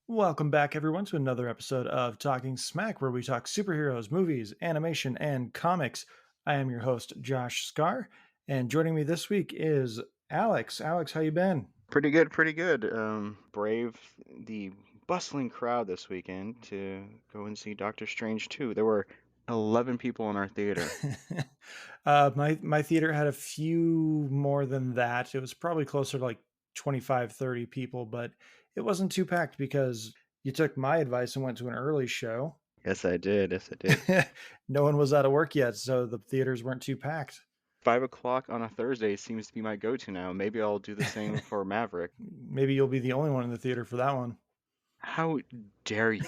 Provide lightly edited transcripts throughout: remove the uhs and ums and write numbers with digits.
Welcome back, everyone, to another episode of Talking Smack, where we talk superheroes, movies, animation, and comics. I am your host, Josh Scar, and joining me this week is Alex. Alex, how you been? Pretty good, pretty good. Brave the bustling crowd this weekend to go and see Doctor Strange 2. There were 11 people in our theater. My theater had a few more than that. It was probably closer to like 25, 30 people, but it wasn't too packed because you took my advice and went to an early show. Yes, I did. Yes, I did. No one was out of work yet, so the theaters weren't too packed. 5 o'clock on a Thursday seems to be my go-to now. Maybe I'll do the same for Maverick. Maybe you'll be the only one in the theater for that one. How dare you?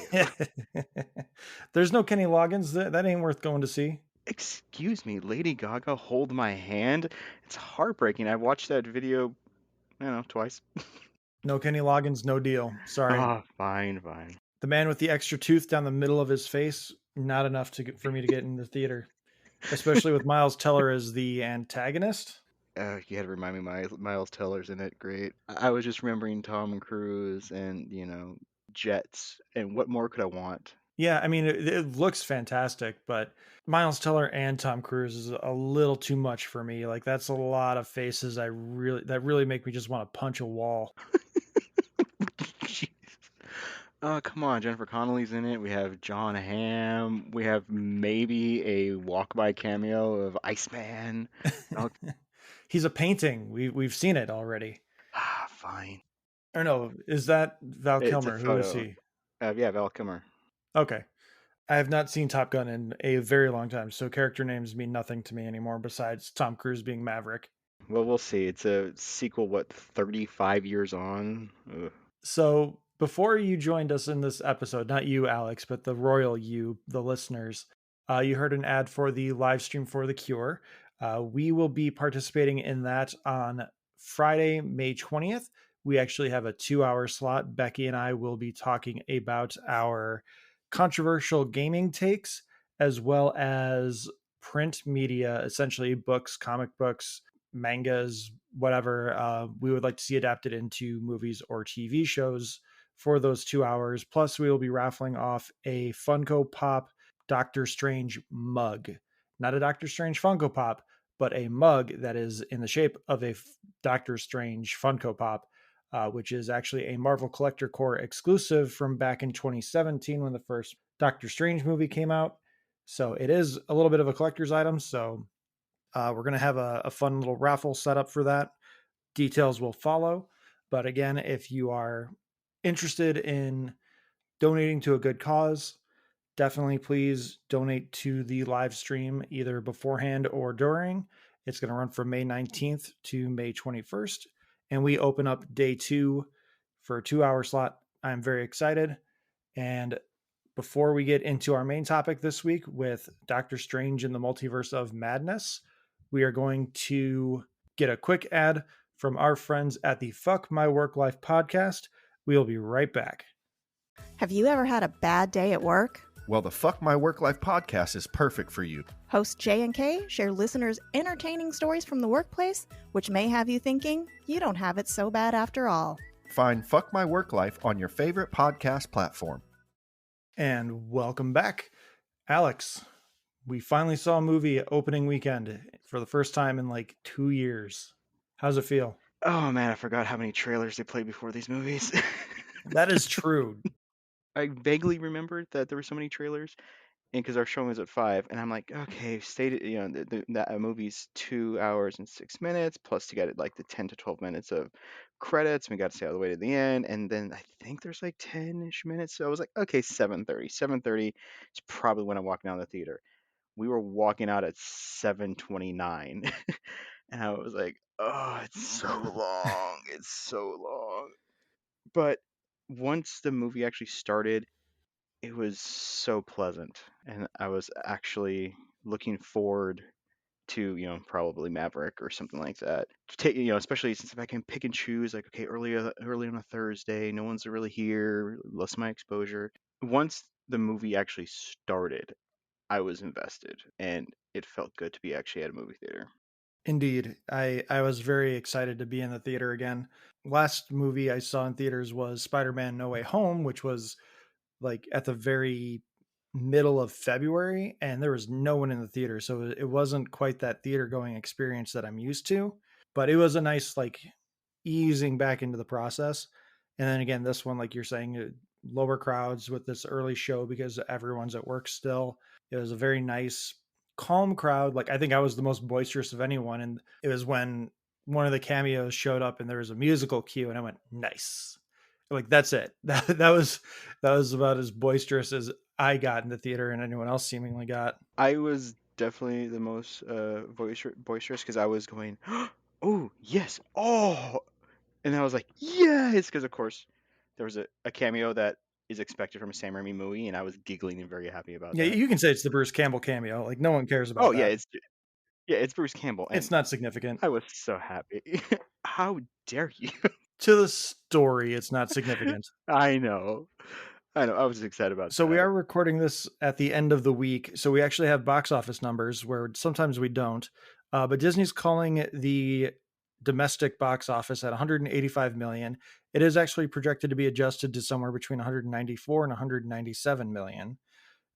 There's no Kenny Loggins. That ain't worth going to see. Excuse me, Lady Gaga, hold my hand. It's heartbreaking. I watched that video, I don't know, twice. No Kenny Loggins, no deal. Sorry. Ah, fine, fine. The man with the extra tooth down the middle of his face, not enough for me to get in the theater, especially with Miles Teller as the antagonist. You had to remind me, Miles Teller's in it. Great. I was just remembering Tom Cruise and, jets. And what more could I want? Yeah, I mean, it looks fantastic, but Miles Teller and Tom Cruise is a little too much for me. Like that's a lot of faces that really make me just want to punch a wall. Jeez. Come on. Jennifer Connelly's in it. We have John Hamm. We have maybe a walk-by cameo of Iceman. Val- He's a painting. We've seen it already. Fine. Or no, is that Val It's a Kilmer? Who is photo. he? Yeah, Val Kilmer. Okay. I have not seen Top Gun in a very long time, so character names mean nothing to me anymore besides Tom Cruise being Maverick. Well, we'll see. It's a sequel, what, 35 years on? Ugh. So before you joined us in this episode, not you, Alex, but the royal you, the listeners, you heard an ad for the live stream for The Cure. We will be participating in that on Friday, May 20th. We actually have a 2 hour slot. Becky and I will be talking about our controversial gaming takes as well as print media, essentially books, comic books, mangas, whatever we would like to see adapted into movies or TV shows for those 2 hours. Plus, we will be raffling off a Funko Pop Doctor Strange mug. Not a Doctor Strange Funko Pop, but a mug that is in the shape of a Doctor Strange Funko Pop, which is actually a Marvel Collector Core exclusive from back in 2017 when the first Doctor Strange movie came out. So it is a little bit of a collector's item. So we're going to have a fun little raffle set up for that. Details will follow. But again, if you are interested in donating to a good cause, definitely please donate to the live stream either beforehand or during. It's going to run from May 19th to May 21st. And we open up day 2 for a 2 hour slot. I'm very excited. And before we get into our main topic this week with Doctor Strange in the Multiverse of Madness, we are going to get a quick ad from our friends at the Fuck My Work Life podcast. We'll be right back. Have you ever had a bad day at work? Well, the Fuck My Work Life podcast is perfect for you. Host J and K share listeners' entertaining stories from the workplace, which may have you thinking you don't have it so bad after all. Find Fuck My Work Life on your favorite podcast platform. And welcome back. Alex, we finally saw a movie opening weekend for the first time in like 2 years. How's it feel? Oh man, I forgot how many trailers they played before these movies. That is true. I vaguely remembered that there were so many trailers, and because our showing was at 5, and I'm like, okay, stated, that movie's 2 hours and 6 minutes, plus to get it like the 10 to 12 minutes of credits, and we got to stay all the way to the end, and then I think there's like 10-ish minutes, so I was like, okay, 7:30. 7:30 is probably when I'm walking out of the theater. We were walking out at 7:29, and I was like, oh, it's so long. It's so long. But once the movie actually started, it was so pleasant, and I was actually looking forward to, probably Maverick or something like that. To take, especially since if I can pick and choose, like, okay, early on a Thursday, no one's really here, less my exposure. Once the movie actually started, I was invested, and it felt good to be actually at a movie theater. Indeed. I was very excited to be in the theater again. Last movie I saw in theaters was Spider-Man No Way Home, which was like at the very middle of February, and there was no one in the theater. So it wasn't quite that theater going experience that I'm used to, but it was a nice like easing back into the process. And then again, this one, like you're saying, lower crowds with this early show because everyone's at work still. It was a very nice, calm crowd. Like I think I was the most boisterous of anyone, and it was when one of the cameos showed up and there was a musical cue, and I went, "Nice." Like that's it. That was about as boisterous as I got in the theater, and anyone else seemingly got. I was definitely the most boisterous because I was going, oh yes, oh, and I was like, yes, because of course there was a cameo that is expected from a Sam Raimi movie, and I was giggling and very happy about Yeah, that. you can say it's the Bruce Campbell cameo. Like no one cares Oh about yeah, that. it's Bruce Campbell, and It's not significant. I was so happy. How dare you? To the story, it's not significant. I know, I know. I was excited about So we that. are recording this at the end of the week. So we actually have box office numbers where sometimes we don't. But Disney's calling the domestic box office at 185 million. It is actually projected to be adjusted to somewhere between 194 and 197 million.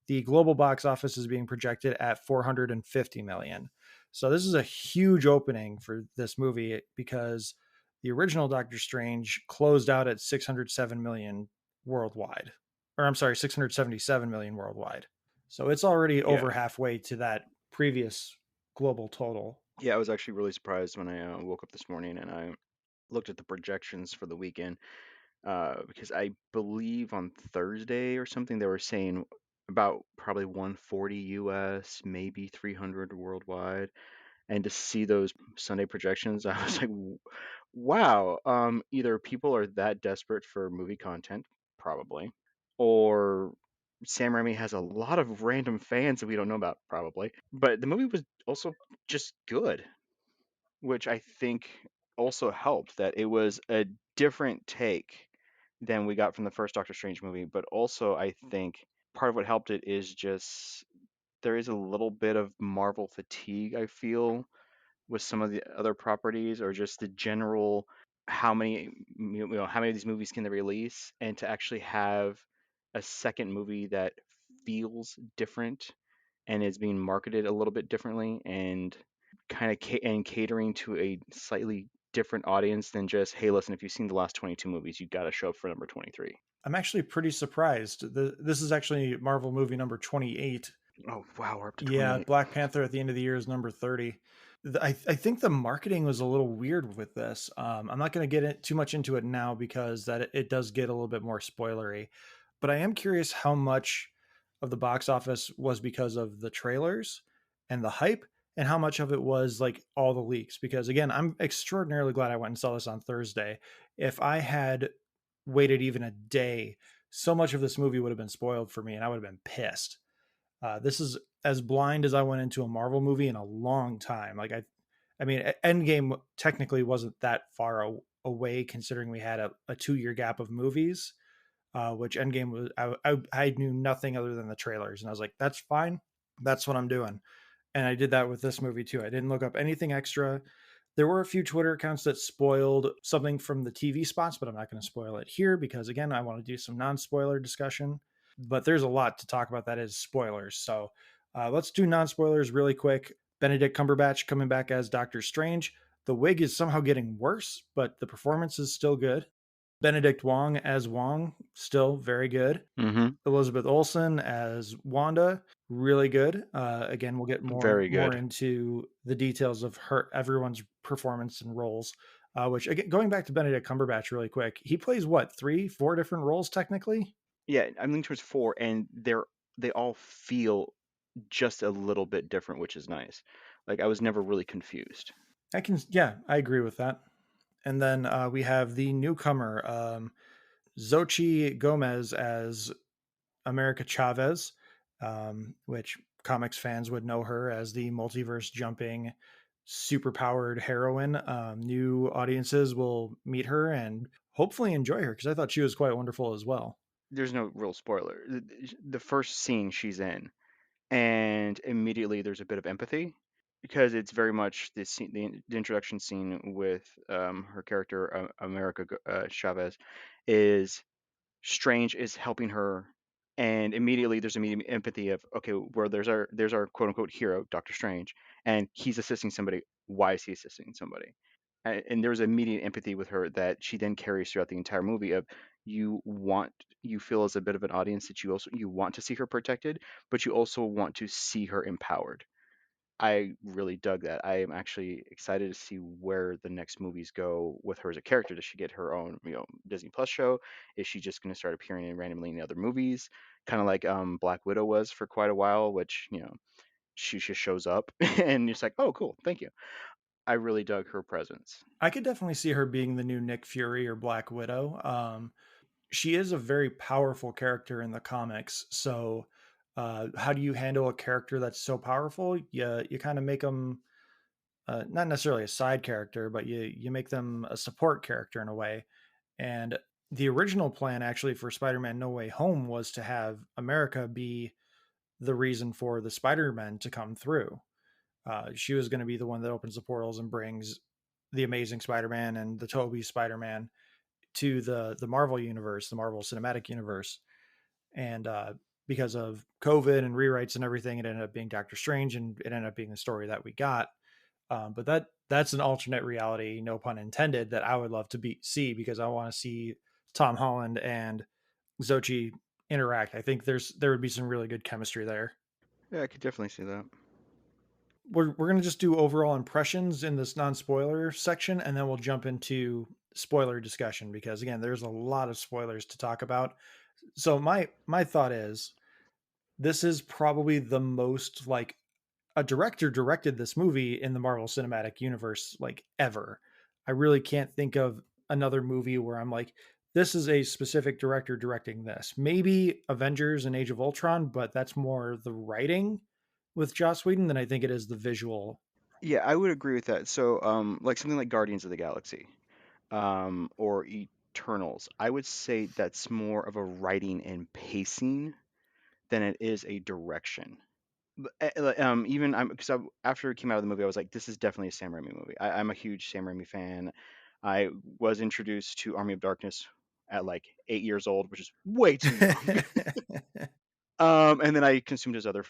The global box office is being projected at 450 million. So this is a huge opening for this movie because the original Doctor Strange closed out at 607 million worldwide. Or I'm sorry, 677 million worldwide. So it's already Yeah, over halfway to that previous global total. yeah. I was actually really surprised when I woke up this morning and I looked at the projections for the weekend because I believe on Thursday or something they were saying about probably 140 US, maybe 300 worldwide. And to see those Sunday projections, I was like, wow, either people are that desperate for movie content, probably, or Sam Raimi has a lot of random fans that we don't know about, probably. But the movie was also just good, which I think also helped that it was a different take than we got from the first Doctor Strange movie. But also, I think part of what helped it is just there is a little bit of Marvel fatigue, I feel, with some of the other properties, or just the general how many of these movies can they release, and to actually have a second movie that feels different and is being marketed a little bit differently and kind of and catering to a slightly different audience than just, hey, listen, if you've seen the last 22 movies, you got to show up for number 23. I'm actually pretty surprised. This is actually Marvel movie number 28. Oh wow, we're up to Yeah, 28. Black Panther at the end of the year is number 30. I think the marketing was a little weird with this. I'm not going to get too much into it now because that it does get a little bit more spoilery. But I am curious how much of the box office was because of the trailers and the hype, and how much of it was like all the leaks. Because again, I'm extraordinarily glad I went and saw this on Thursday. If I had waited even a day, so much of this movie would have been spoiled for me, and I would have been pissed. This is as blind as I went into a Marvel movie in a long time. Like I mean, Endgame technically wasn't that far away considering we had a 2 year gap of movies. Which Endgame was, I knew nothing other than the trailers, and I was like, that's fine, that's what I'm doing. And I did that with this movie too. I didn't look up anything extra. There were a few Twitter accounts that spoiled something from the TV spots, but I'm not going to spoil it here because, again, I want to do some non spoiler discussion. But there's a lot to talk about that is spoilers. So let's do non spoilers really quick. Benedict Cumberbatch coming back as Doctor Strange. The wig is somehow getting worse, but the performance is still good. Benedict Wong as Wong, still very good. Mm-hmm. Elizabeth Olsen as Wanda, really good. Again, we'll get more Very more good. into the details of everyone's performance and roles. Which again, going back to Benedict Cumberbatch really quick, he plays what 3, 4 different roles technically. Yeah, I'm leaning towards four, and they all feel just a little bit different, which is nice. Like I was never really confused. Yeah, I agree with that. And then we have the newcomer, Xochitl Gomez as America Chavez, which comics fans would know her as the multiverse jumping, super powered heroine. New audiences will meet her and hopefully enjoy her because I thought she was quite wonderful as well. There's no real spoiler. The first scene she's in, and immediately there's a bit of empathy. because it's very much the scene, the introduction scene with her character America Chavez is Strange is helping her, and immediately there's immediate empathy of, okay, where there's our quote unquote hero, Doctor Strange, and he's assisting somebody. Why is he assisting somebody? And there's immediate empathy with her that she then carries throughout the entire movie of you want you feel as a bit of an audience that you want to see her protected, but you also want to see her empowered. I really dug that. I am actually excited to see where the next movies go with her as a character. Does she get her own, Disney Plus show? Is she just going to start appearing in randomly in other movies, kind of like Black Widow was for quite a while, which she just shows up and it's like, oh, cool, thank you. I really dug her presence. I could definitely see her being the new Nick Fury or Black Widow. She is a very powerful character in the comics. So, how do you handle a character that's so powerful? You kind of make them not necessarily a side character, but you make them a support character in a way. And the original plan, actually, for Spider-Man: No Way Home was to have America be the reason for the Spider-Man to come through. She was going to be the one that opens the portals and brings the Amazing Spider-Man and the Tobey Spider-Man to the Marvel universe, the Marvel Cinematic Universe. And because of COVID and rewrites and everything, it ended up being Doctor Strange, and it ended up being the story that we got. But that's an alternate reality, no pun intended, that I would love to see, because I want to see Tom Holland and Zochi interact. I think there would be some really good chemistry there. Yeah, I could definitely see that. We're gonna just do overall impressions in this non-spoiler section, and then we'll jump into spoiler discussion, because again, there's a lot of spoilers to talk about. So my thought is, this is probably the most, like, a director directed this movie in the Marvel Cinematic Universe, like, ever. I really can't think of another movie where I'm like, this is a specific director directing this. Maybe Avengers and Age of Ultron, but that's more the writing with Joss Whedon than I think it is the visual. Yeah, I would agree with that. So, like something like Guardians of the Galaxy, or Eternals, I would say that's more of a writing and pacing than it is a direction. Even because after it came out of the movie, I was like, this is definitely a Sam Raimi movie. I'm a huge Sam Raimi fan. I was introduced to Army of Darkness at like 8 years old, which is way too young. And then I consumed his other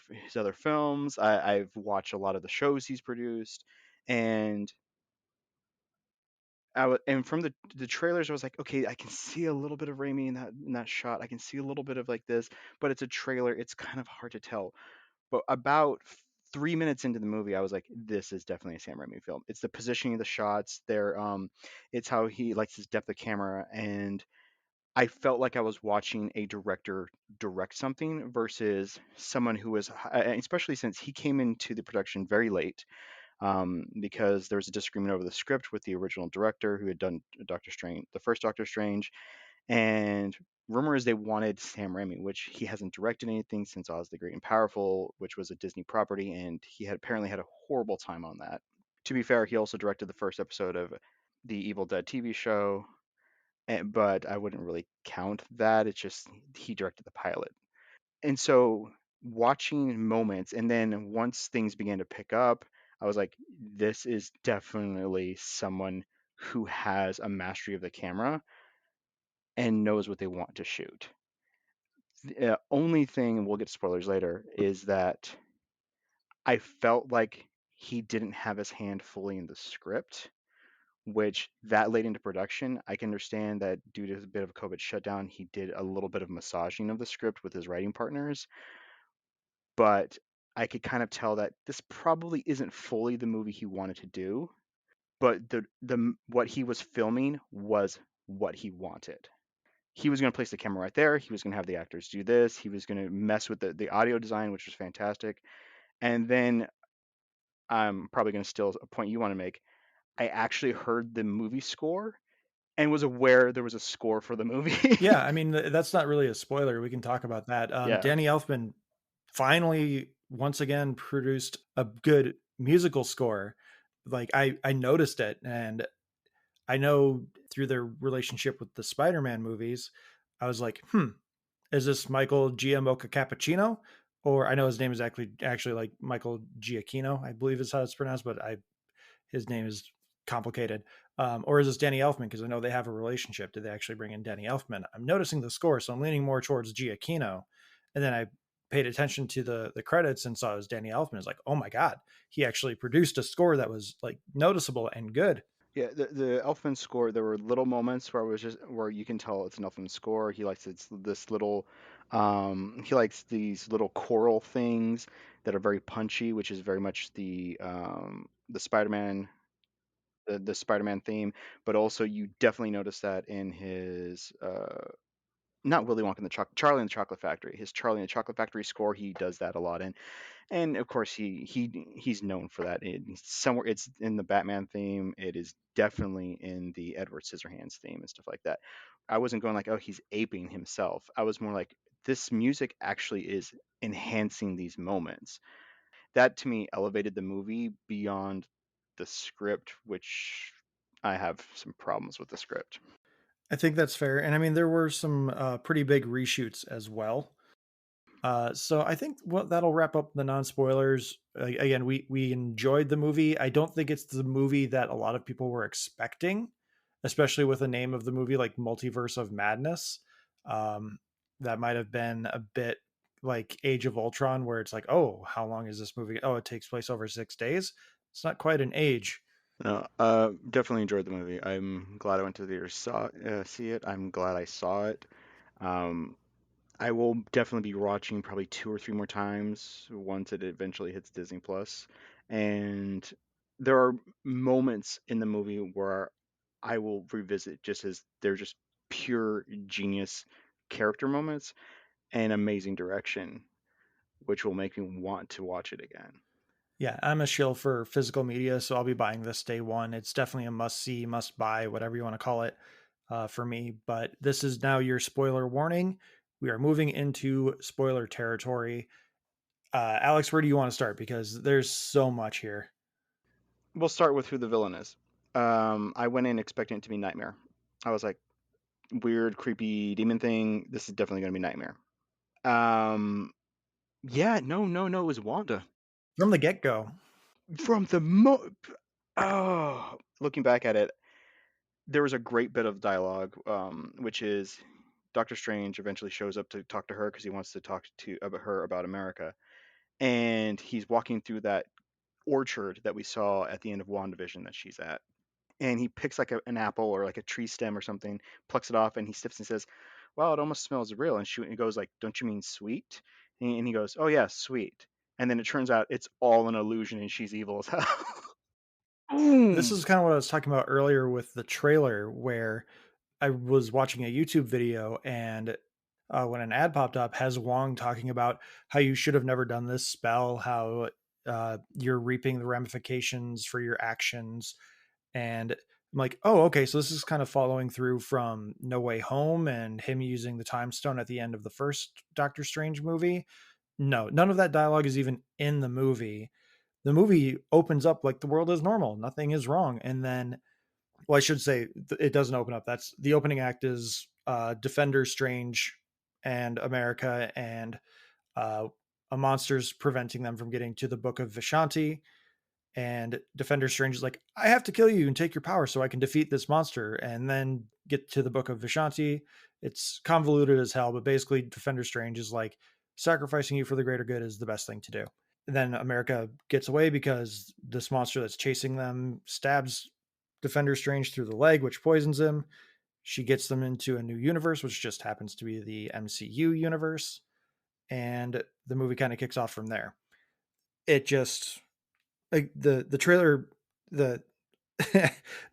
films. I've watched a lot of the shows he's produced, and and from the trailers, I was like, okay, I can see a little bit of Raimi in that shot. I can see a little bit of like this, but it's a trailer. It's kind of hard to tell. But about 3 minutes into the movie, I was like, this is definitely a Sam Raimi film. It's the positioning of the shots. It's how he likes his depth of camera, and I felt like I was watching a director direct something versus someone who was, especially since he came into the production very late, because there was a disagreement over the script with the original director who had done Doctor Strange, the first Doctor Strange, and rumor is they wanted Sam Raimi, which he hasn't directed anything since Oz the Great and Powerful, which was a Disney property, and he had apparently had a horrible time on that. To be fair, he also directed the first episode of the Evil Dead TV show, but I wouldn't really count that. It's just he directed the pilot. And so watching moments, and then once things began to pick up, I was like, this is definitely someone who has a mastery of the camera and knows what they want to shoot. The only thing, and we'll get to spoilers later, is that I felt like he didn't have his hand fully in the script, which that late into production, I can understand that due to a bit of a COVID shutdown, he did a little bit of massaging of the script with his writing partners, but I could kind of tell that this probably isn't fully the movie he wanted to do, but the what he was filming was what he wanted. He was going to place the camera right there. He was going to have the actors do this. He was going to mess with the audio design, which was fantastic. And then I'm probably going to steal a point you want to make. I actually heard the movie score and was aware there was a score for the movie. Yeah, I mean, that's not really a spoiler. We can talk about that. Yeah. Danny Elfman finally, once again, produced a good musical score. Like, I noticed it, and I know through their relationship with the Spider-Man movies, I was like, is this Michael Giamocha Cappuccino? or I know his name is actually like Michael Giacchino, I believe is how it's pronounced, but his name is complicated. Or is this Danny Elfman? Because I know they have a relationship. Did they actually bring in Danny Elfman? I'm noticing the score, so I'm leaning more towards Giacchino. And then I paid attention to the credits and saw it was Danny Elfman. It's like, oh my god, he actually produced a score that was like noticeable and good. Yeah, the Elfman score, there were little moments where it was just where you can tell it's an Elfman score. He likes this little, he likes these little choral things that are very punchy, which is very much the Spider-Man, the Spider-Man theme. But also, you definitely notice that in his not Willy Wonka and the Charlie and the Chocolate Factory. His Charlie and the Chocolate Factory score, he does that a lot in. And of course, he's known for that. Somewhere it's in the Batman theme. It is definitely in the Edward Scissorhands theme and stuff like that. I wasn't going like, oh, he's aping himself. I was more like, this music actually is enhancing these moments. That to me elevated the movie beyond the script, which I have some problems with the script. I think that's fair. And I mean, there were some pretty big reshoots as well. So I think that'll wrap up the non spoilers. Again, we enjoyed the movie. I don't think it's the movie that a lot of people were expecting, especially with the name of the movie like Multiverse of Madness. Um, that might have been a bit like Age of Ultron, where it's like, oh, how long is this movie? Oh, it takes place over 6 days. It's not quite an age. No, definitely enjoyed the movie. I'm glad I went to the theater see it. I'm glad I saw it. Um, I will definitely be watching probably two or three more times once it eventually hits Disney Plus. And there are moments in the movie where I will revisit just as they're just pure genius character moments and amazing direction, which will make me want to watch it again. Yeah, I'm a shill for physical media, so I'll be buying this day one. It's definitely a must see, must buy, whatever you want to call it, for me. But this is now your spoiler warning. We are moving into spoiler territory. Alex, where do you want to start? Because there's so much here. We'll start with who the villain is. I went in expecting it to be Nightmare. I was like, weird, creepy demon thing. This is definitely going to be Nightmare. Yeah, no, it was Wanda. From the get go. From looking back at it, there was a great bit of dialogue, which is Doctor Strange eventually shows up to talk to her because he wants to talk to her about America, and he's walking through that orchard that we saw at the end of WandaVision that she's at, and he picks like an apple or like a tree stem or something, plucks it off, and he sniffs and says, "Wow, it almost smells real." And she goes like, "Don't you mean sweet?" And he goes, "Oh yeah, sweet." And then it turns out it's all an illusion, and she's evil as hell. This Boom. is kind of what I was talking about earlier with the trailer, where I was watching a YouTube video and when an ad popped up, has Wong talking about how you should have never done this spell, how you're reaping the ramifications for your actions. And I'm like, oh, okay, so this is kind of following through from No Way Home and him using the time stone at the end of the first Doctor Strange movie. No, none of that dialogue is even in the movie. The movie opens up like the world is normal, nothing is wrong. And then, well, I should say it doesn't open up. That's the opening act is Defender Strange and America and uh, a monster's preventing them from getting to the Book of Vishanti. And Defender Strange is like, I have to kill you and take your power so I can defeat this monster and then get to the Book of Vishanti. It's convoluted as hell, but basically, Defender Strange is like, sacrificing you for the greater good is the best thing to do. And then America gets away because this monster that's chasing them stabs Defender Strange through the leg, which poisons him. She gets them into a new universe, which just happens to be the MCU universe. And the movie kind of kicks off from there. It just like the trailer, the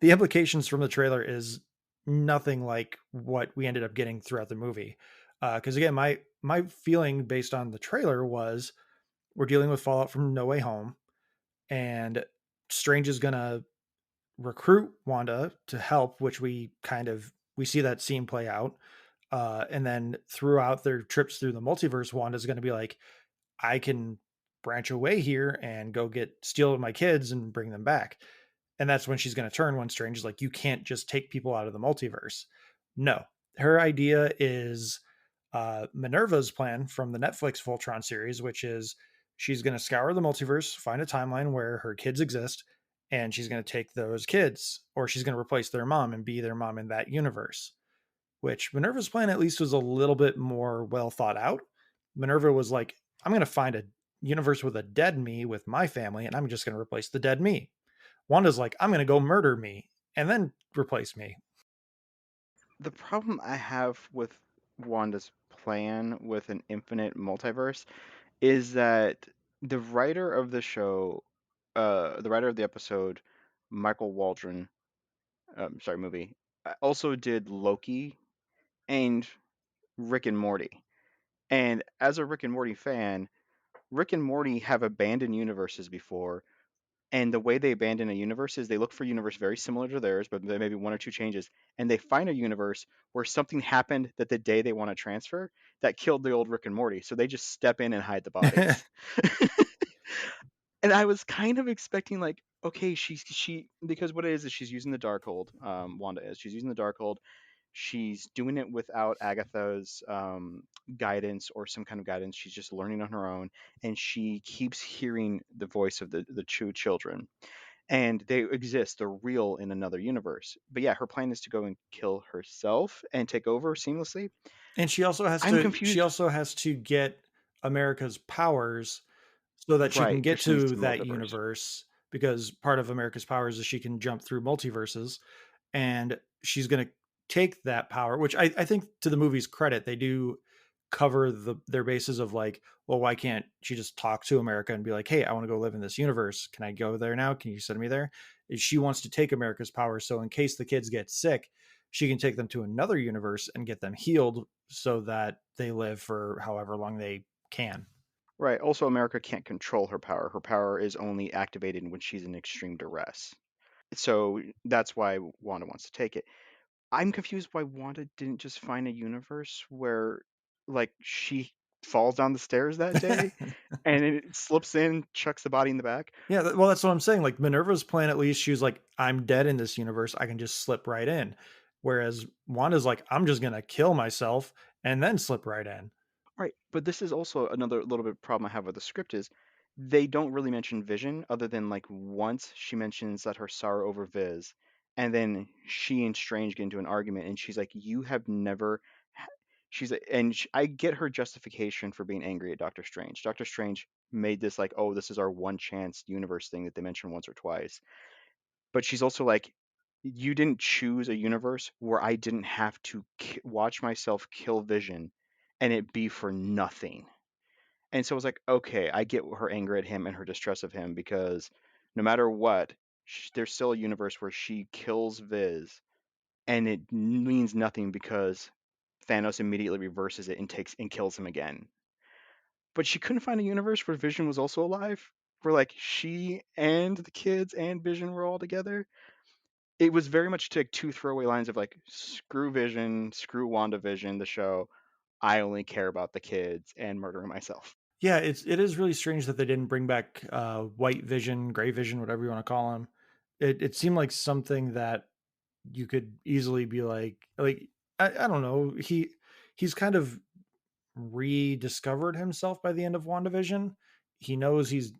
the implications from the trailer is nothing like what we ended up getting throughout the movie. Because again, my feeling based on the trailer was we're dealing with fallout from No Way Home, and Strange is gonna recruit Wanda to help, which we see that scene play out. And then throughout their trips through the multiverse, Wanda's going to be like, I can branch away here and go steal my kids and bring them back. And that's when she's going to turn when Strange is like, you can't just take people out of the multiverse. No, her idea is Minerva's plan from the Netflix Voltron series, which is she's going to scour the multiverse, find a timeline where her kids exist, and she's going to take those kids, or she's going to replace their mom and be their mom in that universe. Which Minerva's plan at least was a little bit more well thought out. Minerva was like, I'm going to find a universe with a dead me with my family, and I'm just going to replace the dead me. Wanda's like, I'm going to go murder me and then replace me. The problem I have with Wanda's plan with an infinite multiverse is that the writer of the show, the writer of the episode, Michael Waldron, sorry, movie, also did Loki and Rick and Morty. And as a Rick and Morty fan, Rick and Morty have abandoned universes before, and the way they abandon a universe is they look for a universe very similar to theirs, but there may be one or two changes, and they find a universe where something happened that the day they want to transfer that killed the old Rick and Morty. So they just step in and hide the bodies. And I was kind of expecting like, okay, she because what it is she's using the Darkhold. Wanda is she's using the Darkhold. She's doing it without Agatha's guidance or some kind of guidance. She's just learning on her own, and she keeps hearing the voice of the true children, and they exist. They're real in another universe. But yeah, her plan is to go and kill herself and take over seamlessly. And I'm she confused. also has to get America's powers so that she can Right, get because she needs to to that multiverse. universe, because part of America's powers is she can jump through multiverses, and she's going to take that power, which I think to the movie's credit, they do cover their bases of like, well, why can't she just talk to America and be like, hey, I want to go live in this universe. Can I go there now? Can you send me there? She wants to take America's power. So in case the kids get sick, she can take them to another universe and get them healed so that they live for however long they can. Right. Also, America can't control her power. Her power is only activated when she's in extreme duress. So that's why Wanda wants to take it. I'm confused why Wanda didn't just find a universe where, like, she falls down the stairs that day and it slips in, chucks the body in the back. Yeah, well, that's what I'm saying. Like Minerva's plan, at least she was like, I'm dead in this universe. I can just slip right in. Whereas Wanda's like, I'm just gonna kill myself and then slip right in. Right. But this is also another little bit problem I have with the script is they don't really mention Vision other than like once she mentions that her sorrow over Viz, and then she and Strange get into an argument, and she's like, "You have never." She's like, and I get her justification for being angry at Doctor Strange. Doctor Strange made this like, "Oh, this is our one chance universe thing that they mentioned once or twice." But she's also like, "You didn't choose a universe where I didn't have to watch myself kill Vision, and it be for nothing." And so I was like, okay, I get her anger at him and her distress of him because no matter what, there's still a universe where she kills Viz, and it means nothing because Thanos immediately reverses it and takes and kills him again. But she couldn't find a universe where Vision was also alive, where like she and the kids and Vision were all together. It was very much to like two throwaway lines of like, screw Vision, screw WandaVision, the show. I only care about the kids and murdering myself. Yeah, it is really strange that they didn't bring back White Vision, Gray Vision, whatever you want to call him. It seemed like something that you could easily be like I don't know. He's kind of rediscovered himself by the end of WandaVision. He knows he's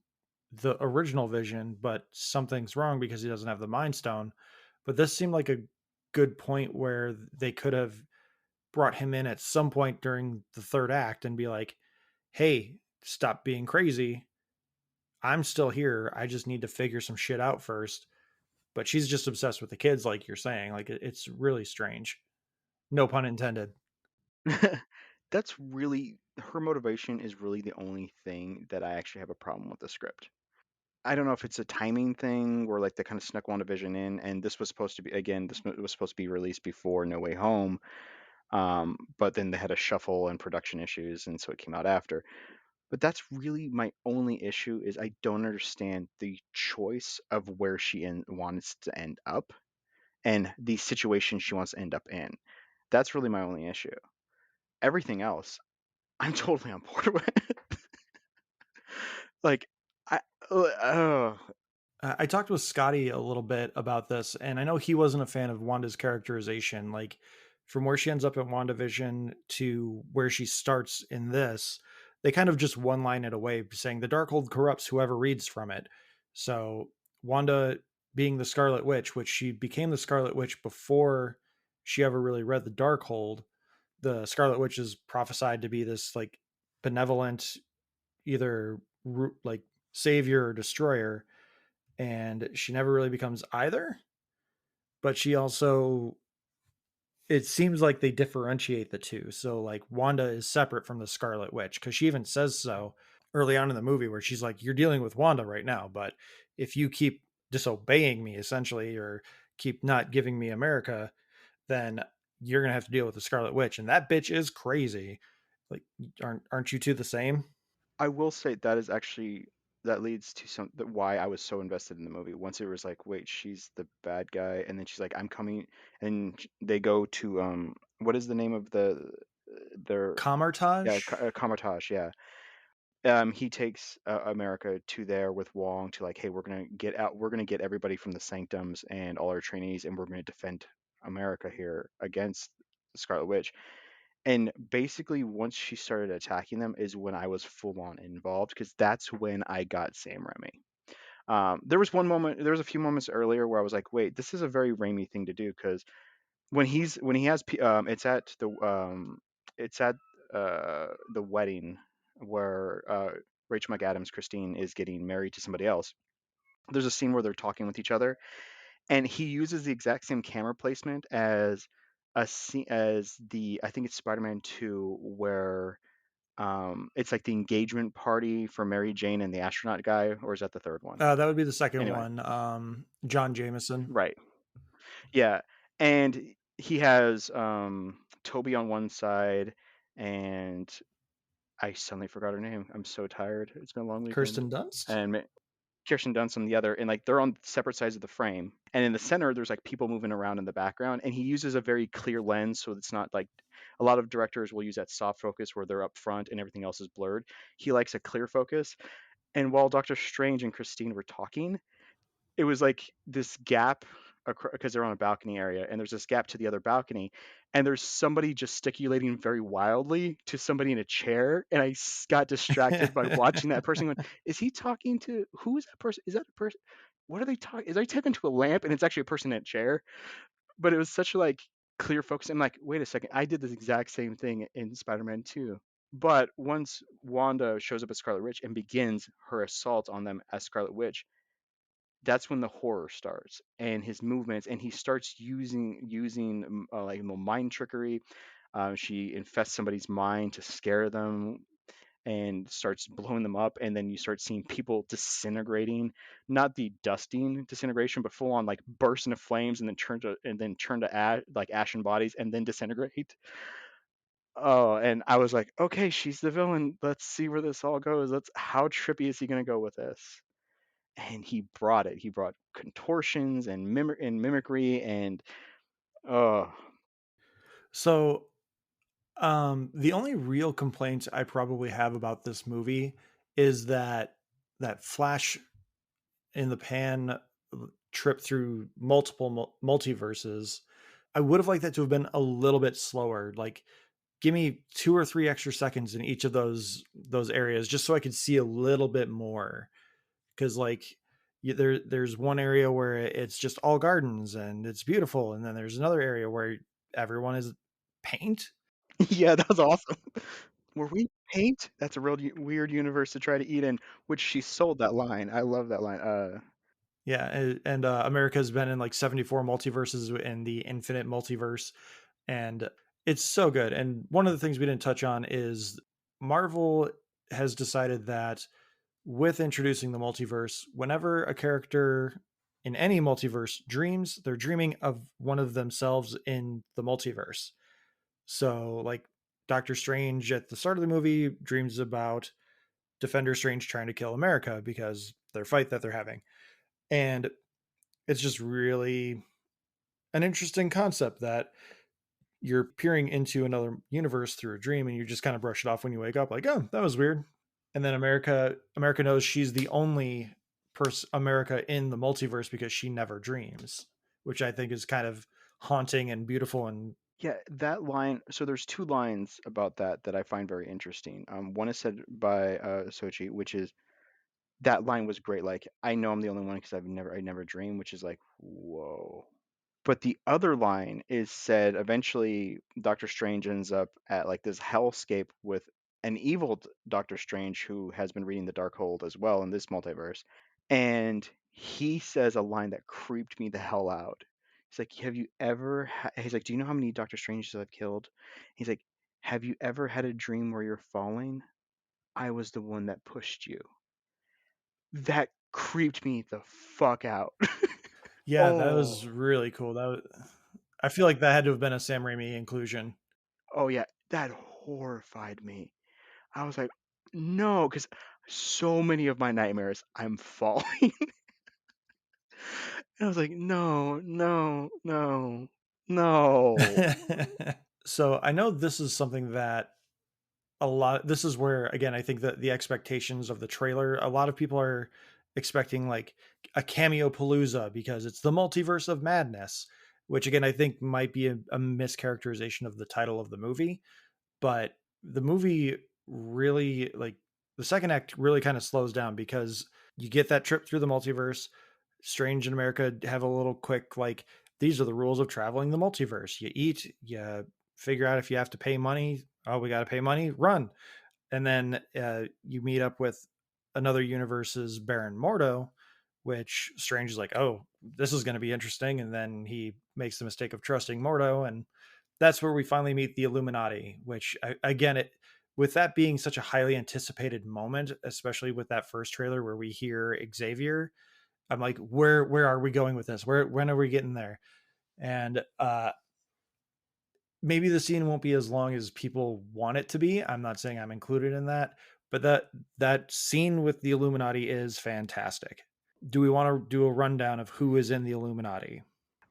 the original Vision, but something's wrong because he doesn't have the Mind Stone. But this seemed like a good point where they could have brought him in at some point during the third act and be like, hey, stop being crazy. I'm still here. I just need to figure some shit out first. But she's just obsessed with the kids, like you're saying. Like it's really strange. No pun intended. That's really her motivation is really the only thing that I actually have a problem with the script. I don't know if it's a timing thing where like they kind of snuck WandaVision in, and this was supposed to be again, was supposed to be released before No Way Home, but then they had a shuffle and production issues, and so it came out after. But that's really my only issue is I don't understand the choice of where she wants to end up and the situation she wants to end up in. That's really my only issue. Everything else, I'm totally on board with. Like, I, oh, I talked with Scotty a little bit about this, and I know he wasn't a fan of Wanda's characterization. Like from where she ends up in WandaVision to where she starts in this, they kind of just one line it away, saying the Darkhold corrupts whoever reads from it. So Wanda being the Scarlet Witch, which she became the Scarlet Witch before she ever really read the Darkhold. The Scarlet Witch is prophesied to be this like benevolent, either like savior or destroyer, and she never really becomes either. But she also, it seems like they differentiate the two. So like Wanda is separate from the Scarlet Witch because she even says so early on in the movie where she's like, you're dealing with Wanda right now, but if you keep disobeying me essentially or keep not giving me America, then you're gonna have to deal with the Scarlet Witch. And that bitch is crazy. Like aren't you two the same? I will say that is actually that leads to why I was so invested in the movie. Once it was like, wait, she's the bad guy, and then she's like, I'm coming, and they go to what is the name of their yeah, Camartage? Comertage, yeah. He takes America to there with Wong to like, hey, we're gonna get everybody from the sanctums and all our trainees, and we're gonna defend America here against the Scarlet Witch. And basically, once she started attacking them, is when I was full on involved because that's when I got Sam Raimi. There was a few moments earlier where I was like, wait, this is a very Raimi thing to do because when he has, it's at the wedding where Rachel McAdams, Christine, is getting married to somebody else. There's a scene where they're talking with each other, and he uses the exact same camera placement as a scene as the I think it's Spider-Man 2 where it's like the engagement party for Mary Jane and the astronaut guy, or is that the third one? That would be the second Anyway, one. John Jameson. right. Yeah. And he has Toby on one side and I suddenly forgot her name. I'm so tired. It's been a long weekend. Kirsten Dunst. And Kirsten Dunst on the other, and like they're on separate sides of the frame. And in the center, there's like people moving around in the background, and he uses a very clear lens, so it's not like a lot of directors will use that soft focus where they're up front and everything else is blurred. He likes a clear focus. And while Doctor Strange and Christine were talking, it was like this gap because they're on a balcony area and there's this gap to the other balcony and there's somebody gesticulating very wildly to somebody in a chair and got distracted by watching that person going, is he talking to who is that person, is that a person, what are they talking, is they talking to a lamp and it's actually a person in a chair. But it was such a like clear focus. I'm like, wait a second, I did this exact same thing in Spider-Man 2. But once Wanda shows up as Scarlet Witch and begins her assault on them as Scarlet Witch, that's when the horror starts and his movements, and he starts using like mind trickery. She infests somebody's mind to scare them and starts blowing them up, and then you start seeing people disintegrating, not the dusting disintegration, but full on like burst into flames and then turn to like ashen bodies and then disintegrate. Oh, and I was like, okay, she's the villain, let's see where this all goes. Let's How trippy is he going to go with this? And he brought it. He brought contortions and mimicry and oh, So the only real complaint I probably have about this movie is that flash in the pan trip through multiple multiverses. I would have liked that to have been a little bit slower. Like, give me 2 or 3 extra seconds in each of those areas, just so I could see a little bit more. Because like, there's one area where it's just all gardens and it's beautiful, and then there's another area where everyone is paint. yeah, that was awesome. Were we paint? That's a real weird universe to try to eat in, which she sold that line. I love that line. Yeah, and America's been in like 74 multiverses in the infinite multiverse, and it's so good. And one of the things we didn't touch on is Marvel has decided that with introducing the multiverse, whenever a character in any multiverse dreams, they're dreaming of one of themselves in the multiverse. So, like Doctor Strange at the start of the movie dreams about Defender Strange trying to kill America because their fight that they're having. And it's just really an interesting concept that you're peering into another universe through a dream and you just kind of brush it off when you wake up like, oh, that was weird. And then America knows she's the only person America in the multiverse because she never dreams, which I think is kind of haunting and beautiful and Yeah, that line. So there's two lines about that I find very interesting. One is said by Sochi, which is that line was great. Like, I know I'm the only one because I never dream, which is like, whoa. But the other line is said eventually. Doctor Strange ends up at like this hellscape with an evil Doctor Strange who has been reading the Darkhold as well in this multiverse, and he says a line that creeped me the hell out. He's like, "Have you ever?" He's like, "Do you know how many Doctor Stranges I've killed?" He's like, "Have you ever had a dream where you're falling? I was the one that pushed you." That creeped me the fuck out. Yeah, that was Oh, really cool. I feel like that had to have been a Sam Raimi inclusion. oh yeah, that horrified me. I was like, no, because so many of my nightmares, I'm falling. And I was like, no, no, no, no. So I know this is something that this is where again I think that the expectations of the trailer, a lot of people are expecting like a cameo palooza because it's the multiverse of madness, which again I think might be a mischaracterization of the title of the movie. But the movie really, like, the second act really kind of slows down because you get that trip through the multiverse. Strange in America have a little quick like, these are the rules of traveling the multiverse. You eat, you figure out if you have to pay money. Oh, we got to pay money, run. And then you meet up with another universe's Baron Mordo, which Strange is like, oh, this is going to be interesting. And then he makes the mistake of trusting Mordo, and that's where we finally meet the Illuminati. Which again, it with that being such a highly anticipated moment, especially with that first trailer where we hear Xavier, I'm like, where are we going with this? When are we getting there? And maybe the scene won't be as long as people want it to be. I'm not saying I'm included in that, but that scene with the Illuminati is fantastic. Do we want to do a rundown of who is in the Illuminati?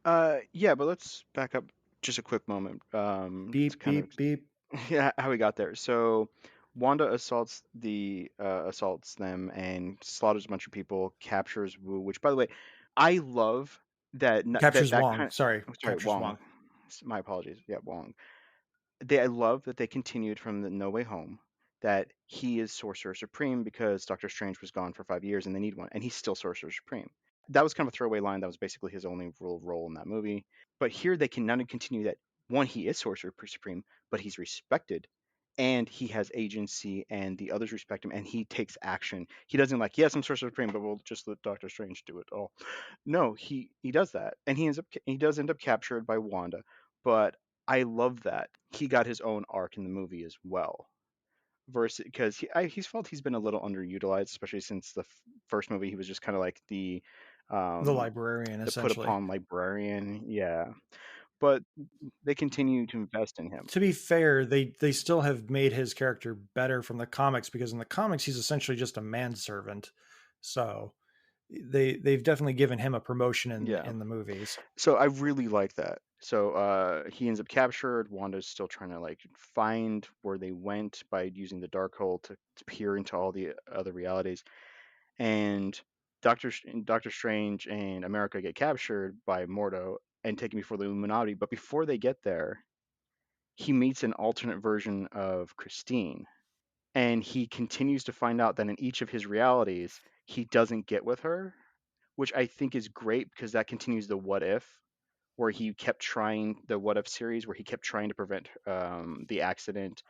Yeah, but let's back up just a quick moment. To Beep kind of beep beep. yeah, how we got there. So Wanda assaults them and slaughters a bunch of people, captures Wu, which by the way, I love Captures that Wong. kind Sorry, of, sorry, captures Wong. Wong. My apologies. Yeah, Wong. I love that they continued from the No Way Home that he is Sorcerer Supreme because Doctor Strange was gone for 5 years and they need one, and he's still Sorcerer Supreme. That was kind of a throwaway line. That was basically his only real role in that movie. But here they can not only continue that one, he is Sorcerer Supreme, but he's respected and he has agency and the others respect him and he takes action. He doesn't like, yes, I'm Sorcerer Supreme, but we'll just let Doctor Strange do it all. No, he does that, and he does end up captured by Wanda. But I love that he got his own arc in the movie as well. Versus because he's felt he's been a little underutilized, especially since the first movie he was just kind of like The um, librarian, the put essentially. upon librarian. Yeah, but they continue to invest in him. To be fair, they still have made his character better from the comics because in the comics he's essentially just a manservant. So they've definitely given him a promotion Yeah. in the movies. So I really like that. So he ends up captured. Wanda's still trying to like find where they went by using the dark hole to peer into all the other realities. And Doctor Strange and America get captured by Mordo and taken before the Illuminati. But before they get there, he meets an alternate version of Christine, and he continues to find out that in each of his realities, he doesn't get with her, which I think is great because that continues the what if, where he kept trying the what if series, where he kept trying to prevent the accident.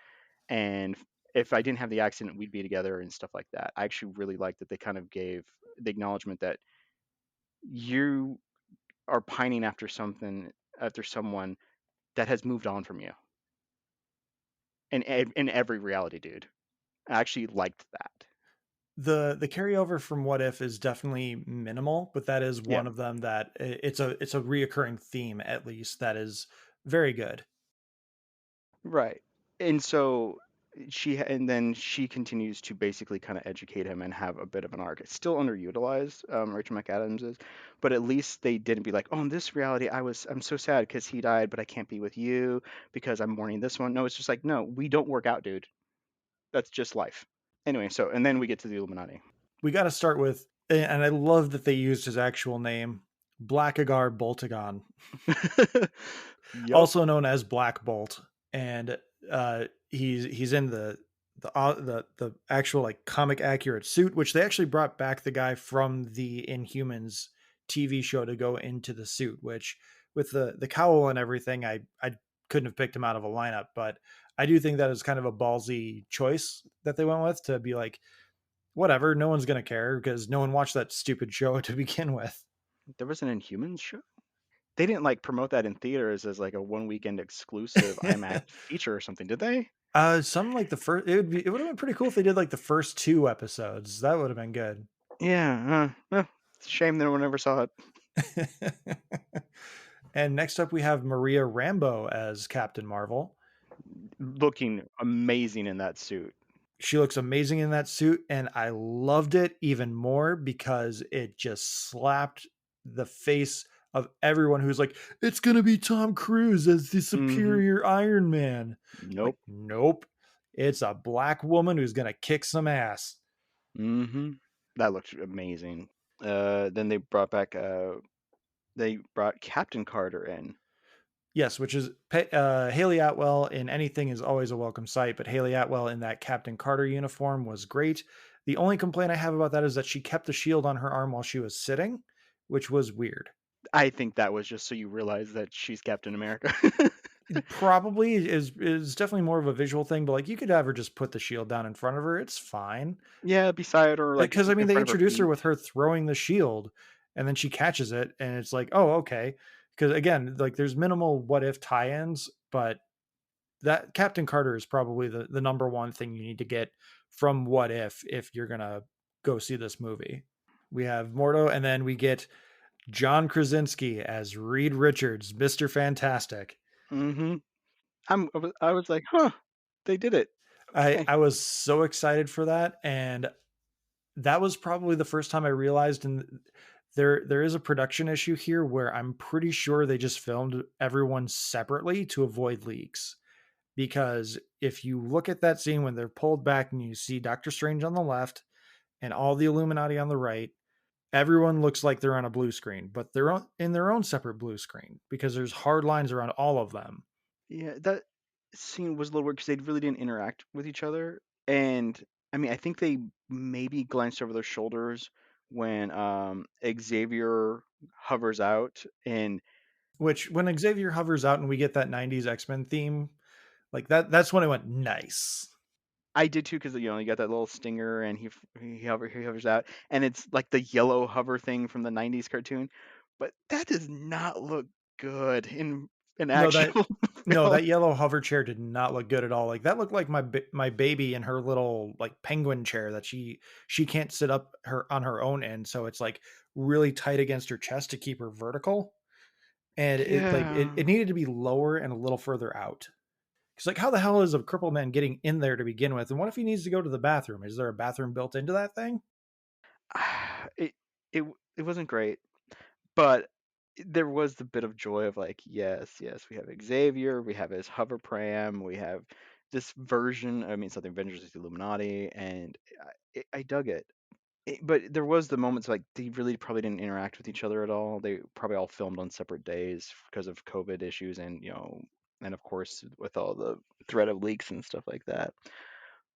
And if I didn't have the accident, we'd be together and stuff like that. I actually really like that they kind of gave the acknowledgement that you are pining after something, after someone that has moved on from you in every reality, dude. I actually liked that. The carryover from What If is definitely minimal, but that is Yeah, one of them that it's a reoccurring theme, at least, that is very good. right. And so and then she continues to basically kind of educate him and have a bit of an arc. It's still underutilized, Rachel McAdams is, but at least they didn't be like, oh, in this reality, I'm so sad because he died, but I can't be with you because I'm mourning this one. No, it's just like, no, we don't work out, dude. That's just life. Anyway, so and then we get to the Illuminati. We got to start with, and I love that they used his actual name, Blackagar Boltagon, Yup. also known as Black Bolt, and he's in the actual like comic accurate suit, which they actually brought back the guy from the Inhumans TV show to go into the suit. Which with the cowl and everything, I couldn't have picked him out of a lineup, but I do think that is kind of a ballsy choice that they went with to be like, whatever, no one's gonna care because no one watched that stupid show to begin with. There was an Inhumans show. They didn't like promote that in theaters as like a one weekend exclusive IMAX feature or something, did they? Some like the first, it would have been pretty cool if they did like the first two episodes. That would have been good. Yeah. It's a shame no one ever saw it. And next up, we have Maria Rambeau as Captain Marvel. Looking amazing in that suit. She looks amazing in that suit, and I loved it even more because it just slapped the face of everyone who's like, it's gonna be Tom Cruise as the superior Iron Man. Like, Nope. nope. It's a black woman who's gonna kick some ass. That looks amazing. Then they brought Captain Carter in. Yes, which is Haley Atwell in anything is always a welcome sight, but Haley Atwell in that Captain Carter uniform was great. The only complaint I have about that is that she kept the shield on her arm while she was sitting, which was weird. I think that was just so you realize that she's Captain America. Probably is definitely more of a visual thing, but like you could have her just put the shield down in front of her. It's fine. Yeah, beside her, like Because I mean, in they front of her introduce her feet. with her throwing the shield, and then she catches it, and it's like, oh, okay. Because again, like there's minimal what if tie-ins, but that Captain Carter is probably the number one thing you need to get from what if you're gonna go see this movie. We have Mordo, and then we get John Krasinski as Reed Richards, Mr. Fantastic. Mm-hmm. I was like, huh, they did it. Okay. I was so excited for that, and that was probably the first time I realized and there is a production issue here where I'm pretty sure they just filmed everyone separately to avoid leaks. Because if you look at that scene when they're pulled back and you see Doctor Strange on the left and all the Illuminati on the right, everyone looks like they're on a blue screen, but they're in their own separate blue screen because there's hard lines around all of them. Yeah, that scene was a little weird because they really didn't interact with each other. And I mean, I think they maybe glanced over their shoulders when Xavier hovers out and Which when Xavier hovers out and we get that 90s X-Men theme, like that's when I went nice. I did too because you got that little stinger and he hovers out and it's like the yellow hover thing from the '90s cartoon, but that does not look good in an No, that actual no, film. that yellow hover chair did not look good at all. Like that looked like my baby in her little like penguin chair that she can't sit up her on her own end, so it's like really tight against her chest to keep her vertical. And Yeah. it needed to be lower and a little further out. Because like how the hell is a crippled man getting in there to begin with? And what if he needs to go to the bathroom? Is there a bathroom built into that thing? It it it wasn't great, but there was the bit of joy of like, yes, we have Xavier, we have his hover pram, we have this version. I mean, it's not the Avengers, it's the Illuminati, and I dug it. But there was the moments like they really probably didn't interact with each other at all. They probably all filmed on separate days because of COVID issues and and of course with all the threat of leaks and stuff like that.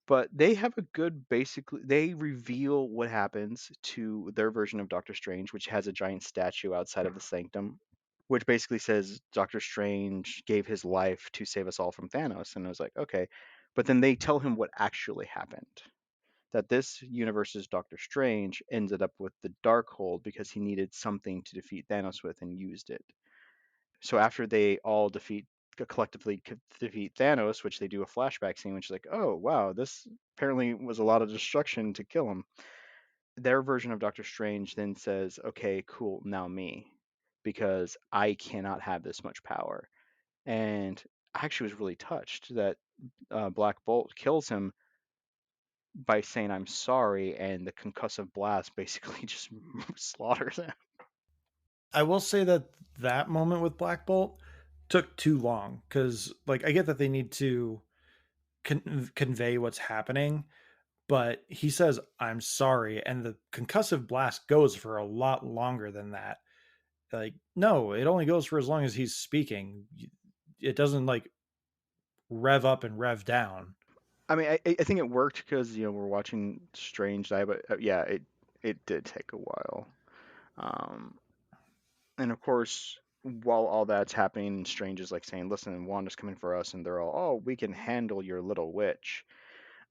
But they have a good basically they reveal what happens to their version of Doctor Strange, which has a giant statue outside of the sanctum, which basically says Doctor Strange gave his life to save us all from Thanos. And I was like, okay. But then they tell him what actually happened. That this universe's Doctor Strange ended up with the Darkhold because he needed something to defeat Thanos with and used it. So after they all collectively defeat Thanos, which they do a flashback scene, which is like, oh wow, this apparently was a lot of destruction to kill him. Their version of Doctor Strange then says, okay, cool, now me, because I cannot have this much power. And I actually was really touched that Black Bolt kills him by saying I'm sorry, and the concussive blast basically just slaughters him. I will say that that moment with Black Bolt took too long because like I get that they need to convey what's happening, but he says I'm sorry, and the concussive blast goes for a lot longer than that. Like, no, it only goes for as long as he's speaking. It doesn't like rev up and rev down. I mean, I think it worked because we're watching Strange die, but yeah, it did take a while. Um, and of course, while all that's happening, Strange is like saying, "Listen, Wanda's coming for us," and they're all, "Oh, we can handle your little witch."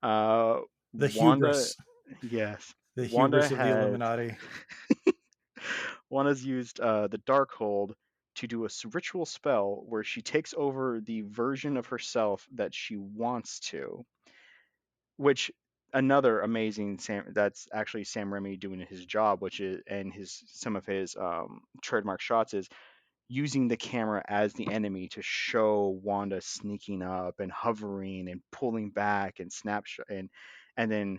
Uh, The Wanda, hubris, yes, the Wanda hubris of the has Illuminati. Wanda's used the Darkhold to do a ritual spell where she takes over the version of herself that she wants to, which another amazing Sam that's actually Sam Raimi doing his job, which is and his some of his trademark shots is using the camera as the enemy to show Wanda sneaking up and hovering and pulling back and snapshot and then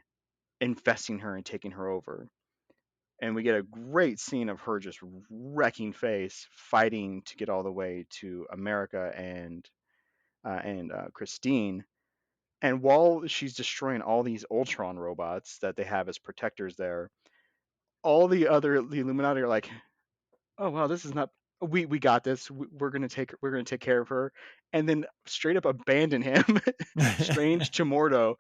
infesting her and taking her over. And we get a great scene of her just wrecking face, fighting to get all the way to America and Christine. And while she's destroying all these Ultron robots that they have as protectors there, all the Illuminati are like, "Oh wow, this is not. We got this. We're gonna take care of her," and then straight up abandon him, Strange to Mordo,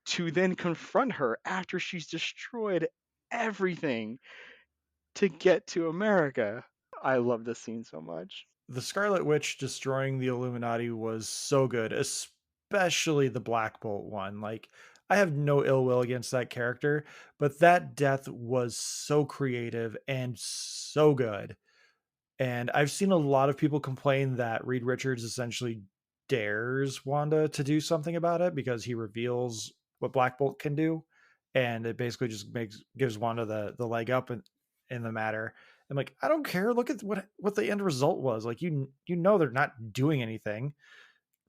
to then confront her after she's destroyed everything to get to America. I love this scene so much. The Scarlet Witch destroying the Illuminati was so good, especially the Black Bolt one. Like, I have no ill will against that character, but that death was so creative and so good. And I've seen a lot of people complain that Reed Richards essentially dares Wanda to do something about it because he reveals what Black Bolt can do, and it basically just gives Wanda the leg up in the matter. I'm like, I don't care. Look at what the end result was. Like, you know they're not doing anything.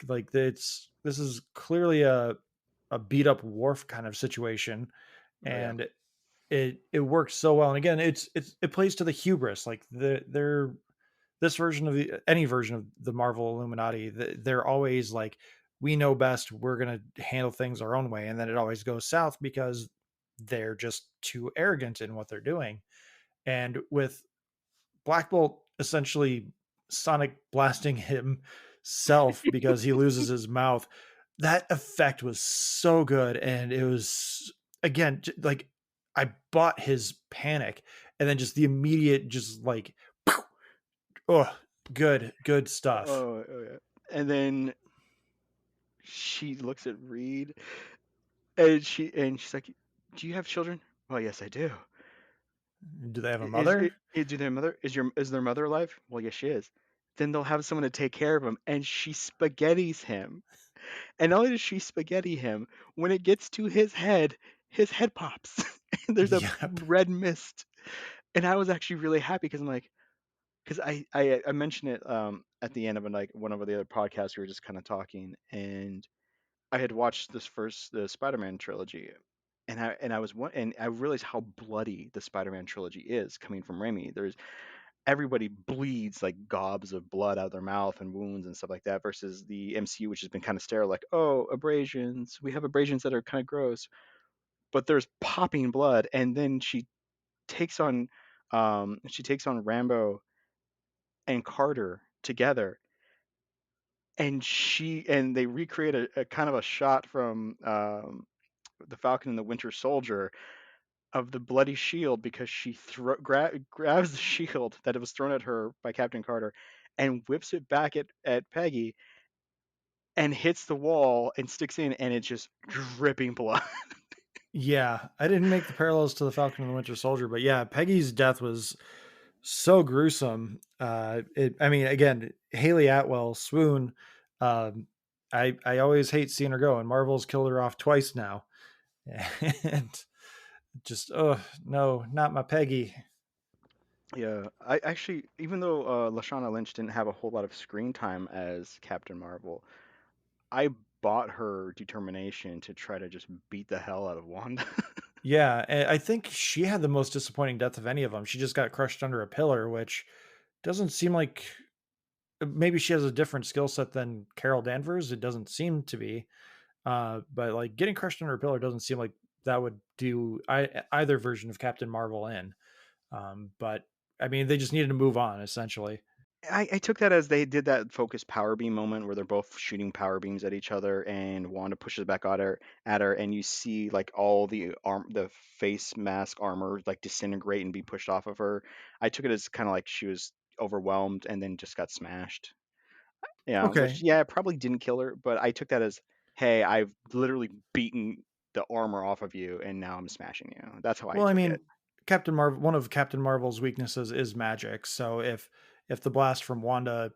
Like, this is clearly a beat up Worf kind of situation, Oh yeah, and it works so well. And again, it plays to the hubris. Like, they're this version of any version of the Marvel Illuminati, they're always like, we know best, we're going to handle things our own way, and then it always goes south because they're just too arrogant in what they're doing. And with Black Bolt essentially sonic blasting himself because he loses his mouth, that effect was so good. And it was, again, like, I bought his panic, and then just the immediate, just like, oh, good stuff. oh yeah. And then she looks at Reed, and she's like, "Do you have children?" "Well, yes, I do." Do they have a Is mother? it do their mother is their mother alive? "Well, yes, she is." Then they'll have someone to take care of him, and she spaghettis him. And not only does she spaghetti him, when it gets to his head pops, and there's a Yep. red mist. And I was actually really happy because I'm like, because I mentioned it at the end of like one of the other podcasts we were just kind of talking, and I had watched the Spider-Man trilogy, and I realized how bloody the Spider-Man trilogy is coming from Raimi. There's everybody bleeds like gobs of blood out of their mouth and wounds and stuff like that, versus the MCU, which has been kind of sterile, like, oh, abrasions. We have abrasions that are kind of gross, but there's popping blood, and then takes on she takes on Rambo and Carter together, and they recreate a kind of a shot from the Falcon and the Winter Soldier of the bloody shield, because she grabs the shield that it was thrown at her by Captain Carter and whips it back at Peggy and hits the wall and sticks in, and it's just dripping blood. Yeah, I didn't make the parallels to the Falcon and the Winter Soldier, but yeah, Peggy's death was so gruesome. I mean, again, Haley Atwell, swoon. Um, I always hate seeing her go, and Marvel's killed her off twice now, and just, oh no, not my Peggy. Yeah, I actually, even though Lashana Lynch didn't have a whole lot of screen time as Captain Marvel, I bought her determination to try to just beat the hell out of Wanda. Yeah, I think she had the most disappointing death of any of them. She just got crushed under a pillar, which doesn't seem like, maybe she has a different skill set than Carol Danvers. It doesn't seem to be. But like, getting crushed under a pillar doesn't seem like that would do either version of Captain Marvel in. But I mean, they just needed to move on essentially. I took that as they did that focused power beam moment where they're both shooting power beams at each other, and Wanda pushes back at her, and you see like all the face mask armor like disintegrate and be pushed off of her. I took it as kind of like she was overwhelmed and then just got smashed. Yeah, which Okay. yeah, it probably didn't kill her, but I took that as, hey, I've literally beaten the armor off of you, and now I'm smashing you. That's how I Well, I took it. mean, Captain Marvel, one of Captain Marvel's weaknesses is magic. So if the blast from Wanda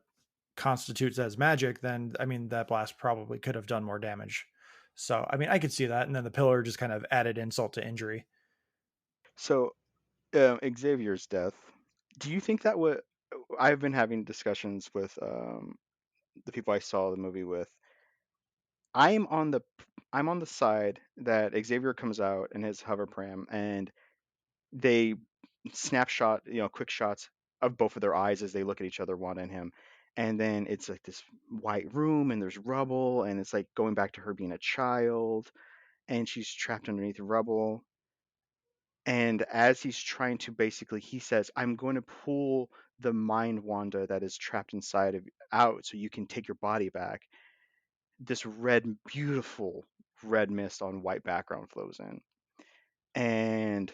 constitutes as magic, then I mean that blast probably could have done more damage. So I mean, I could see that, and then the pillar just kind of added insult to injury. So Xavier's death. Do you think that would? I've been having discussions with the people I saw the movie with. I'm on the I'm on the side that Xavier comes out in his hover pram and they snapshot, quick shots of both of their eyes as they look at each other, Wanda and him. And then it's like this white room and there's rubble and it's like going back to her being a child and she's trapped underneath the rubble. And as he's trying to basically, he says, I'm going to pull the mind Wanda that is trapped inside of out so you can take your body back. This red, beautiful red mist on white background flows in. And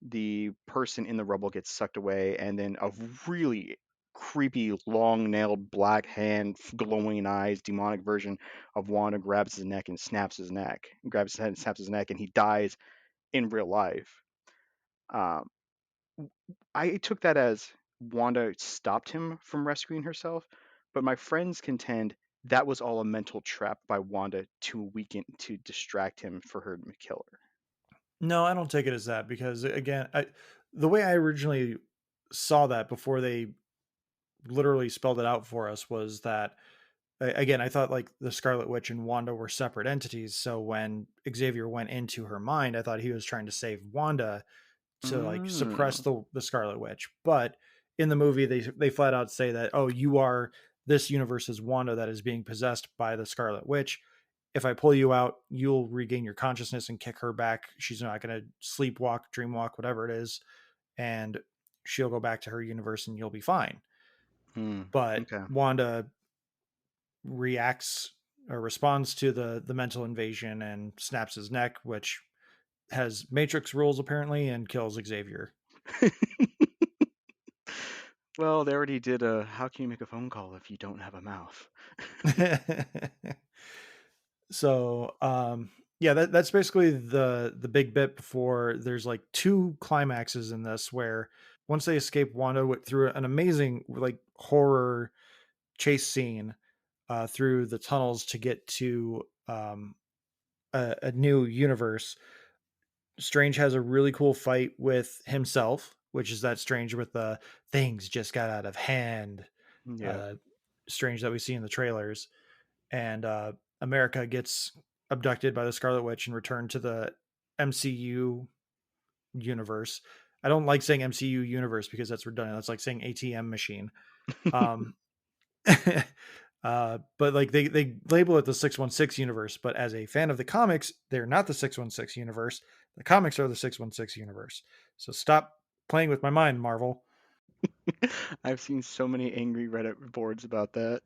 the person in the rubble gets sucked away. And then a really creepy, long nailed black hand, glowing eyes, demonic version of Wanda grabs his neck and snaps his neck, grabs his head and snaps his neck, and he dies in real life. Um, I took that as Wanda stopped him from rescuing herself, but my friends contend that was all a mental trap by Wanda to distract him for her to kill her. No, I don't take it as that because again, the way I originally saw that before they literally spelled it out for us was that again, I thought like the Scarlet Witch and Wanda were separate entities. So when Xavier went into her mind, I thought he was trying to save Wanda to like suppress Mm. the Scarlet Witch. But in the movie, they flat out say that, oh, you are this universe's Wanda that is being possessed by the Scarlet Witch. If I pull you out, you'll regain your consciousness and kick her back. She's not going to sleepwalk, dreamwalk, whatever it is, and she'll go back to her universe and you'll be fine. Mm. But Okay. Wanda reacts or responds to the mental invasion and snaps his neck, which has Matrix rules apparently, and kills Xavier. Well, they already did a how can you make a phone call if you don't have a mouth? So yeah, that's basically the big bit before there's like two climaxes in this where once they escape Wanda through an amazing like horror chase scene through the tunnels to get to a new universe. Strange has a really cool fight with himself, which is that Strange with the things just got out of hand. Yeah. Uh, Strange that we see in the trailers, and America gets abducted by the Scarlet Witch and returned to the MCU universe. I don't like saying MCU universe because that's redundant. That's like saying ATM machine. Um, but like they label it the 616 universe, but as a fan of the comics, they're not the 616 universe. The comics are the 616 universe. So stop playing with my mind, Marvel. I've seen so many angry Reddit boards about that.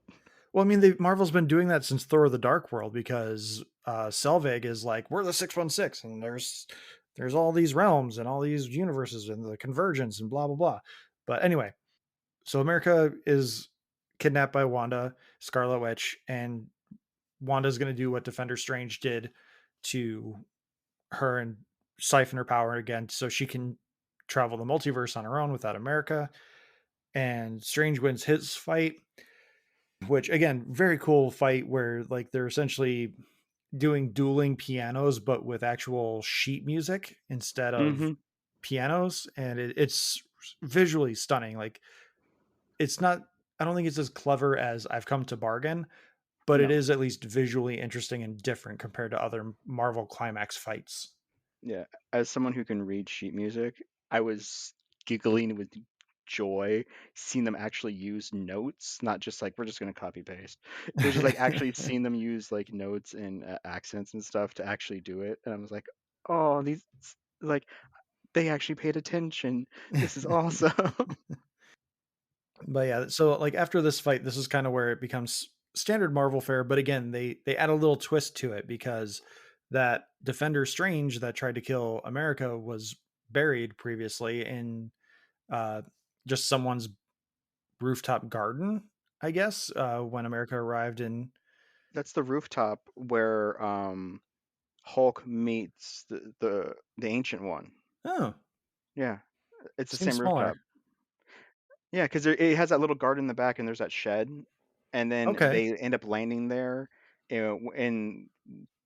Well, I mean, Marvel's been doing that since Thor: The Dark World because Selvig is like, we're the 616, and there's all these realms and all these universes and the convergence and blah blah blah. But anyway, so America is kidnapped by Wanda, Scarlet Witch, and Wanda's going to do what Defender Strange did to her and siphon her power again so she can travel the multiverse on her own without America. And Strange wins his fight, which again, very cool fight where like they're essentially doing dueling pianos but with actual sheet music instead of Hmm. pianos, and it's visually stunning. Like it's not, I don't think it's as clever as I've come to bargain, but it No. is at least visually interesting and different compared to other Marvel climax fights. Yeah. As someone who can read sheet music, I was giggling with joy seeing them actually use notes, not just like we're just going to copy paste. It was just like actually seeing them use like notes and accents and stuff to actually do it. And I was like, oh, these like They actually paid attention. This is awesome. But yeah, so like after this fight, this is kind of where it becomes standard Marvel fare. But again, they add a little twist to it because that Defender Strange that tried to kill America was buried previously in uh, just someone's rooftop garden, I guess, when America arrived in. That's the rooftop where Hulk meets the Ancient One. Oh, Yeah, it's the seems same rooftop. smaller. Yeah, because it has that little garden in the back, and there's that shed, and then Okay. they end up landing there. In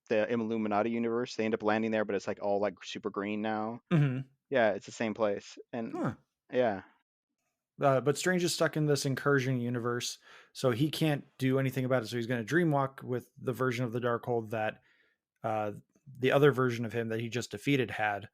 the Illuminati universe, they end up landing there, but it's like all like super green now. Hmm. Yeah, it's the same place, and Huh. yeah, But Strange is stuck in this incursion universe, so he can't do anything about it. So he's going to dreamwalk with the version of the Darkhold that uh, the other version of him that he just defeated had.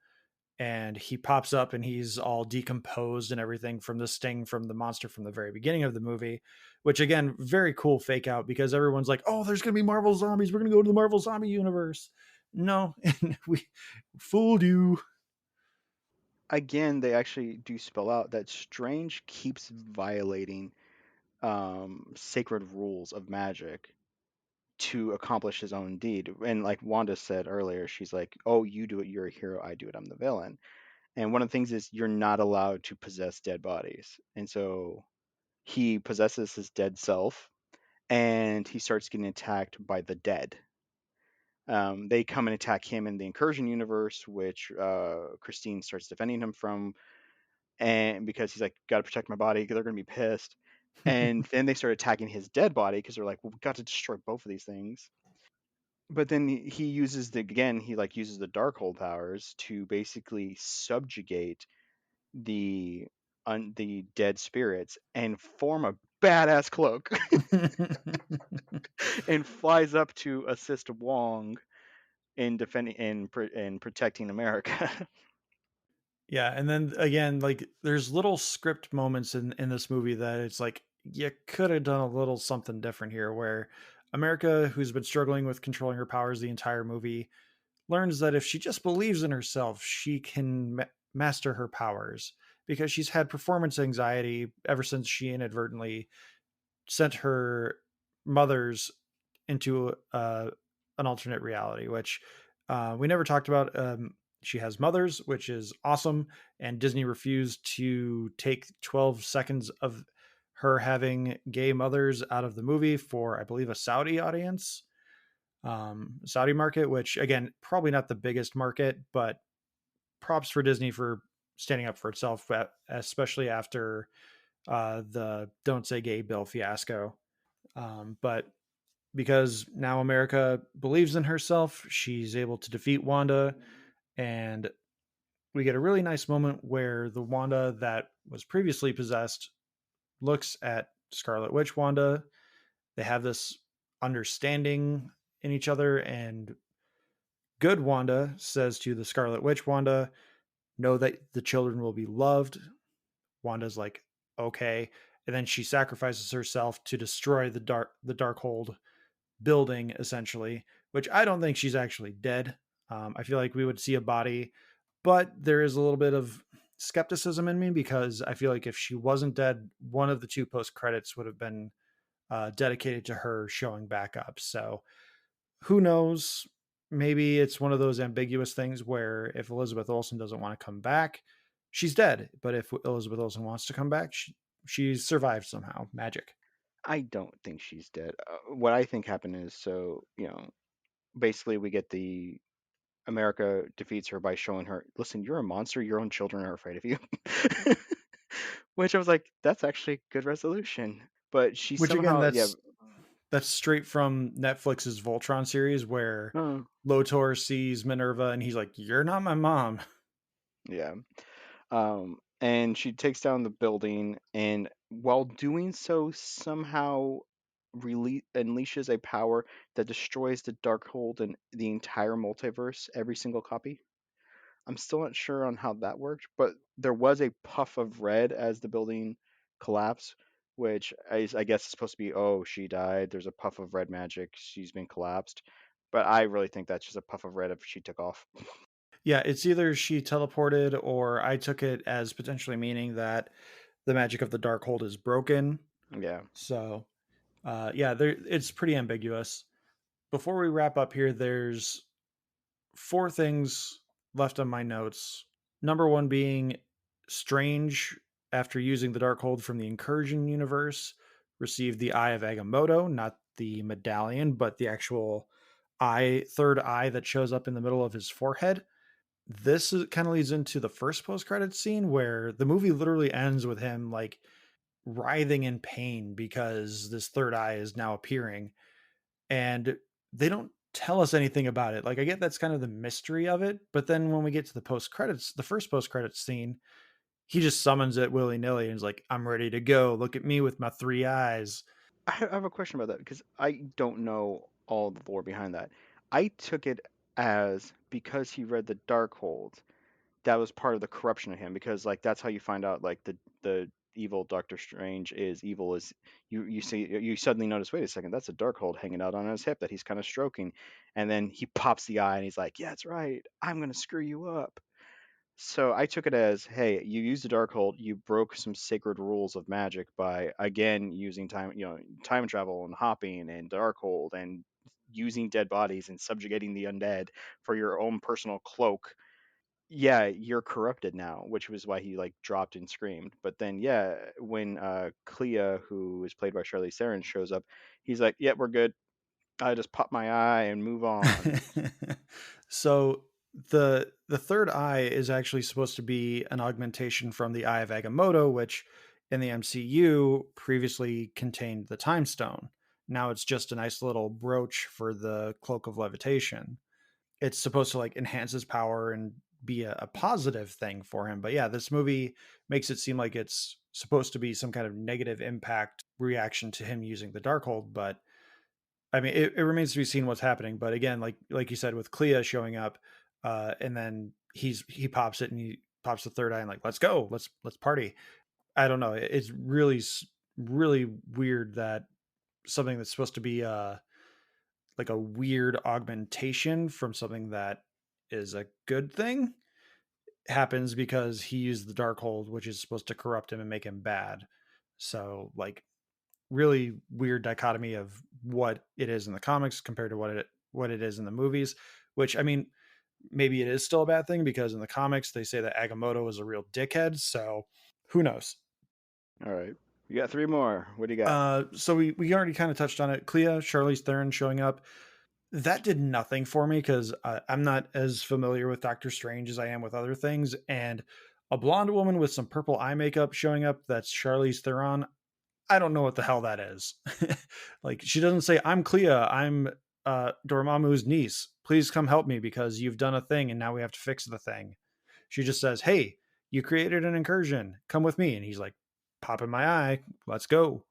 And he pops up and he's all decomposed and everything from the sting from the monster from the very beginning of the movie, which again, very cool fake out because everyone's like, oh, there's going to be Marvel zombies. We're going to go to the Marvel zombie universe. No, we fooled you. again, they actually do spell out that Strange keeps violating sacred rules of magic to accomplish his own deed. And like Wanda said earlier, she's like, "Oh, you do it, you're a hero. I do it, I'm the villain." And one of the things is you're not allowed to possess dead bodies. And so he possesses his dead self, and he starts getting attacked by the dead. They come and attack him in the incursion universe, which Christine starts defending him from, and because he's like, "Got to protect my body," because they're gonna be pissed. And then they start attacking his dead body because they're like, "Well, we got to destroy both of these things." But then he uses he like uses the Darkhold powers to basically subjugate the dead spirits and form a badass cloak and flies up to assist Wong in defending in protecting America. Yeah, and then again, like there's little script moments in this movie that it's like you could have done a little something different here where America, who's been struggling with controlling her powers the entire movie, learns that if she just believes in herself, she can master her powers because she's had performance anxiety ever since she inadvertently sent her mothers into an alternate reality, which we never talked about. She has mothers, which is awesome, and Disney refused to take 12 seconds of her having gay mothers out of the movie for, I believe, a Saudi audience, Saudi market, which again, probably not the biggest market, but props for Disney for standing up for itself, especially after the Don't Say Gay bill fiasco. But because now America believes in herself, she's able to defeat Wanda, and we get a really nice moment where the Wanda that was previously possessed looks at Scarlet Witch Wanda. They have this understanding in each other, and good Wanda says to the Scarlet Witch Wanda, know that the children will be loved. Wanda's like, okay. And then she sacrifices herself to destroy the Darkhold building, essentially, which I don't think she's actually dead. I feel like we would see a body, but there is a little bit of skepticism in me because I feel like if she wasn't dead, one of the two post credits would have been dedicated to her showing back up. So who knows? Maybe it's one of those ambiguous things where if Elizabeth Olsen doesn't want to come back, she's dead. But if Elizabeth Olsen wants to come back, she's survived somehow. Magic. I don't think she's dead. What I think happened is, so basically we get the America defeats her by showing her, listen, you're a monster. Your own children are afraid of you. Which I was like, that's actually a good resolution. But she Which again, somehow, yeah, that's straight from Netflix's Voltron series where oh, Lotor sees Minerva and he's like, "You're not my mom." yeah. And she takes down the building, and while doing so, somehow unleashes a power that destroys the Darkhold and the entire multiverse, every single copy. I'm still not sure on how that worked, but there was a puff of red as the building collapsed, which I guess is supposed to be, oh, she died. There's a puff of red magic. She's been collapsed. But I really think that's just a puff of red if she took off. Yeah, it's either she teleported or I took it as potentially meaning that the magic of the Darkhold is broken. Yeah. So, yeah, there it's pretty ambiguous. Before we wrap up here, there's four things left on my notes. Number one being Strange, after using the Darkhold from the Incursion universe, received the Eye of Agamotto, not the medallion, but the actual eye, third eye that shows up in the middle of his forehead. This kind of leads into the first post-credit scene where the movie literally ends with him like writhing in pain because this third eye is now appearing, and they don't tell us anything about it. Like, I get that's kind of the mystery of it, but then when we get to the post credits, the first post credits scene, he just summons it willy nilly and is like, "I'm ready to go. Look at me with my three eyes." I have a question about that because I don't know all the lore behind that. I took it as because he read the Darkhold, that was part of the corruption of him because like that's how you find out like the evil Doctor Strange is evil is you see you suddenly notice, wait a second, that's a Darkhold hanging out on his hip that he's kind of stroking, and then he pops the eye and he's like, yeah, that's right, I'm gonna screw you up. So I took it as, hey, you used the Darkhold, you broke some sacred rules of magic by again using time, time travel and hopping and Darkhold and using dead bodies and subjugating the undead for your own personal cloak. Yeah, you're corrupted now, which was why he like dropped and screamed. But then, yeah, when Clea, who is played by Charlize Theron, shows up, he's like, "Yeah, we're good. I just pop my eye and move on." So the third eye is actually supposed to be an augmentation from the Eye of Agamotto, which in the MCU previously contained the Time Stone. Now it's just a nice little brooch for the Cloak of Levitation. It's supposed to like enhance his power and be a positive thing for him. But yeah, this movie makes it seem like it's supposed to be some kind of negative impact reaction to him using the Darkhold. But I mean, it remains to be seen what's happening. But again, like you said, with Clea showing up, and then he pops it and he pops the third eye and like, let's go, let's party. I don't know. It's really weird that something that's supposed to be like a weird augmentation from something that is a good thing happens because he used the Darkhold, which is supposed to corrupt him and make him bad. So like really weird dichotomy of what it is in the comics compared to what it is in the movies, which I mean maybe it is still a bad thing because in the comics they say that Agamotto is a real dickhead, so who knows. All right, you got three more. What do you got? So we already kind of touched on it. Clea, Charlize Theron showing up, that did nothing for me because I'm not as familiar with Doctor Strange as I am with other things, and a blonde woman with some purple eye makeup showing up that's Charlize Theron, I don't know what the hell that is. Like, she doesn't say, "I'm Clea, I'm Dormammu's niece. Please come help me because you've done a thing and now we have to fix the thing." She just says, "Hey, you created an incursion. Come with me." And he's like, "Pop in my eye. Let's go."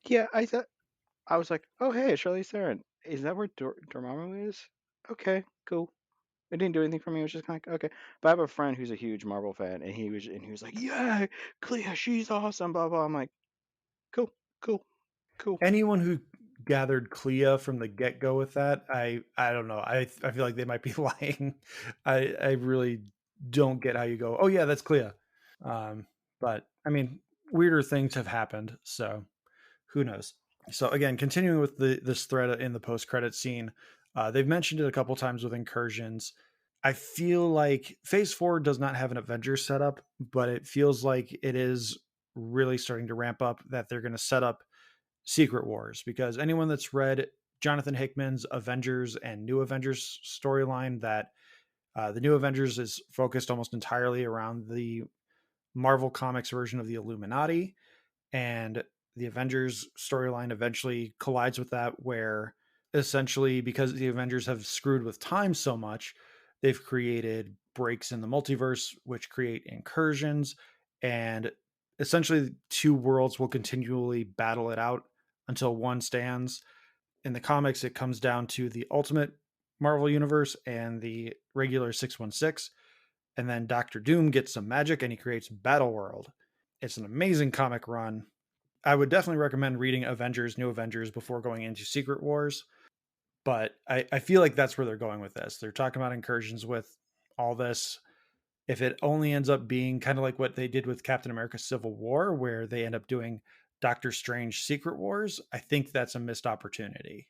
Yeah, I was like, oh hey, Charlize Theron. Is that where Dormammu is? Okay, cool. It didn't do anything for me. It was just kind of okay. But I have a friend who's a huge Marvel fan, and he was like, yeah, Clea, she's awesome. Blah blah. I'm like, cool, cool, cool. Anyone who gathered Clea from the get go with that, I don't know. I feel like they might be lying. I really don't get how you go, "Oh yeah, that's Clea." But I mean, weirder things have happened, so who knows. So again, continuing with this thread in the post credit scene, they've mentioned it a couple times with incursions. I feel like Phase 4 does not have an Avengers setup, but it feels like it is really starting to ramp up that they're going to set up Secret Wars, because anyone that's read Jonathan Hickman's Avengers and New Avengers storyline, that the New Avengers is focused almost entirely around the Marvel Comics version of the Illuminati, and the Avengers storyline eventually collides with that, where essentially because the Avengers have screwed with time so much, they've created breaks in the multiverse which create incursions, and essentially two worlds will continually battle it out until one stands. In the comics it comes down to the Ultimate Marvel universe and the regular 616, and then Doctor Doom gets some magic and he creates Battle World. It's an amazing comic run. I would definitely recommend reading Avengers, New Avengers before going into Secret Wars. But I feel like that's where they're going with this. They're talking about incursions with all this, if it only ends up being kind of like what they did with Captain America Civil War, where they end up doing Doctor Strange Secret Wars, I think that's a missed opportunity.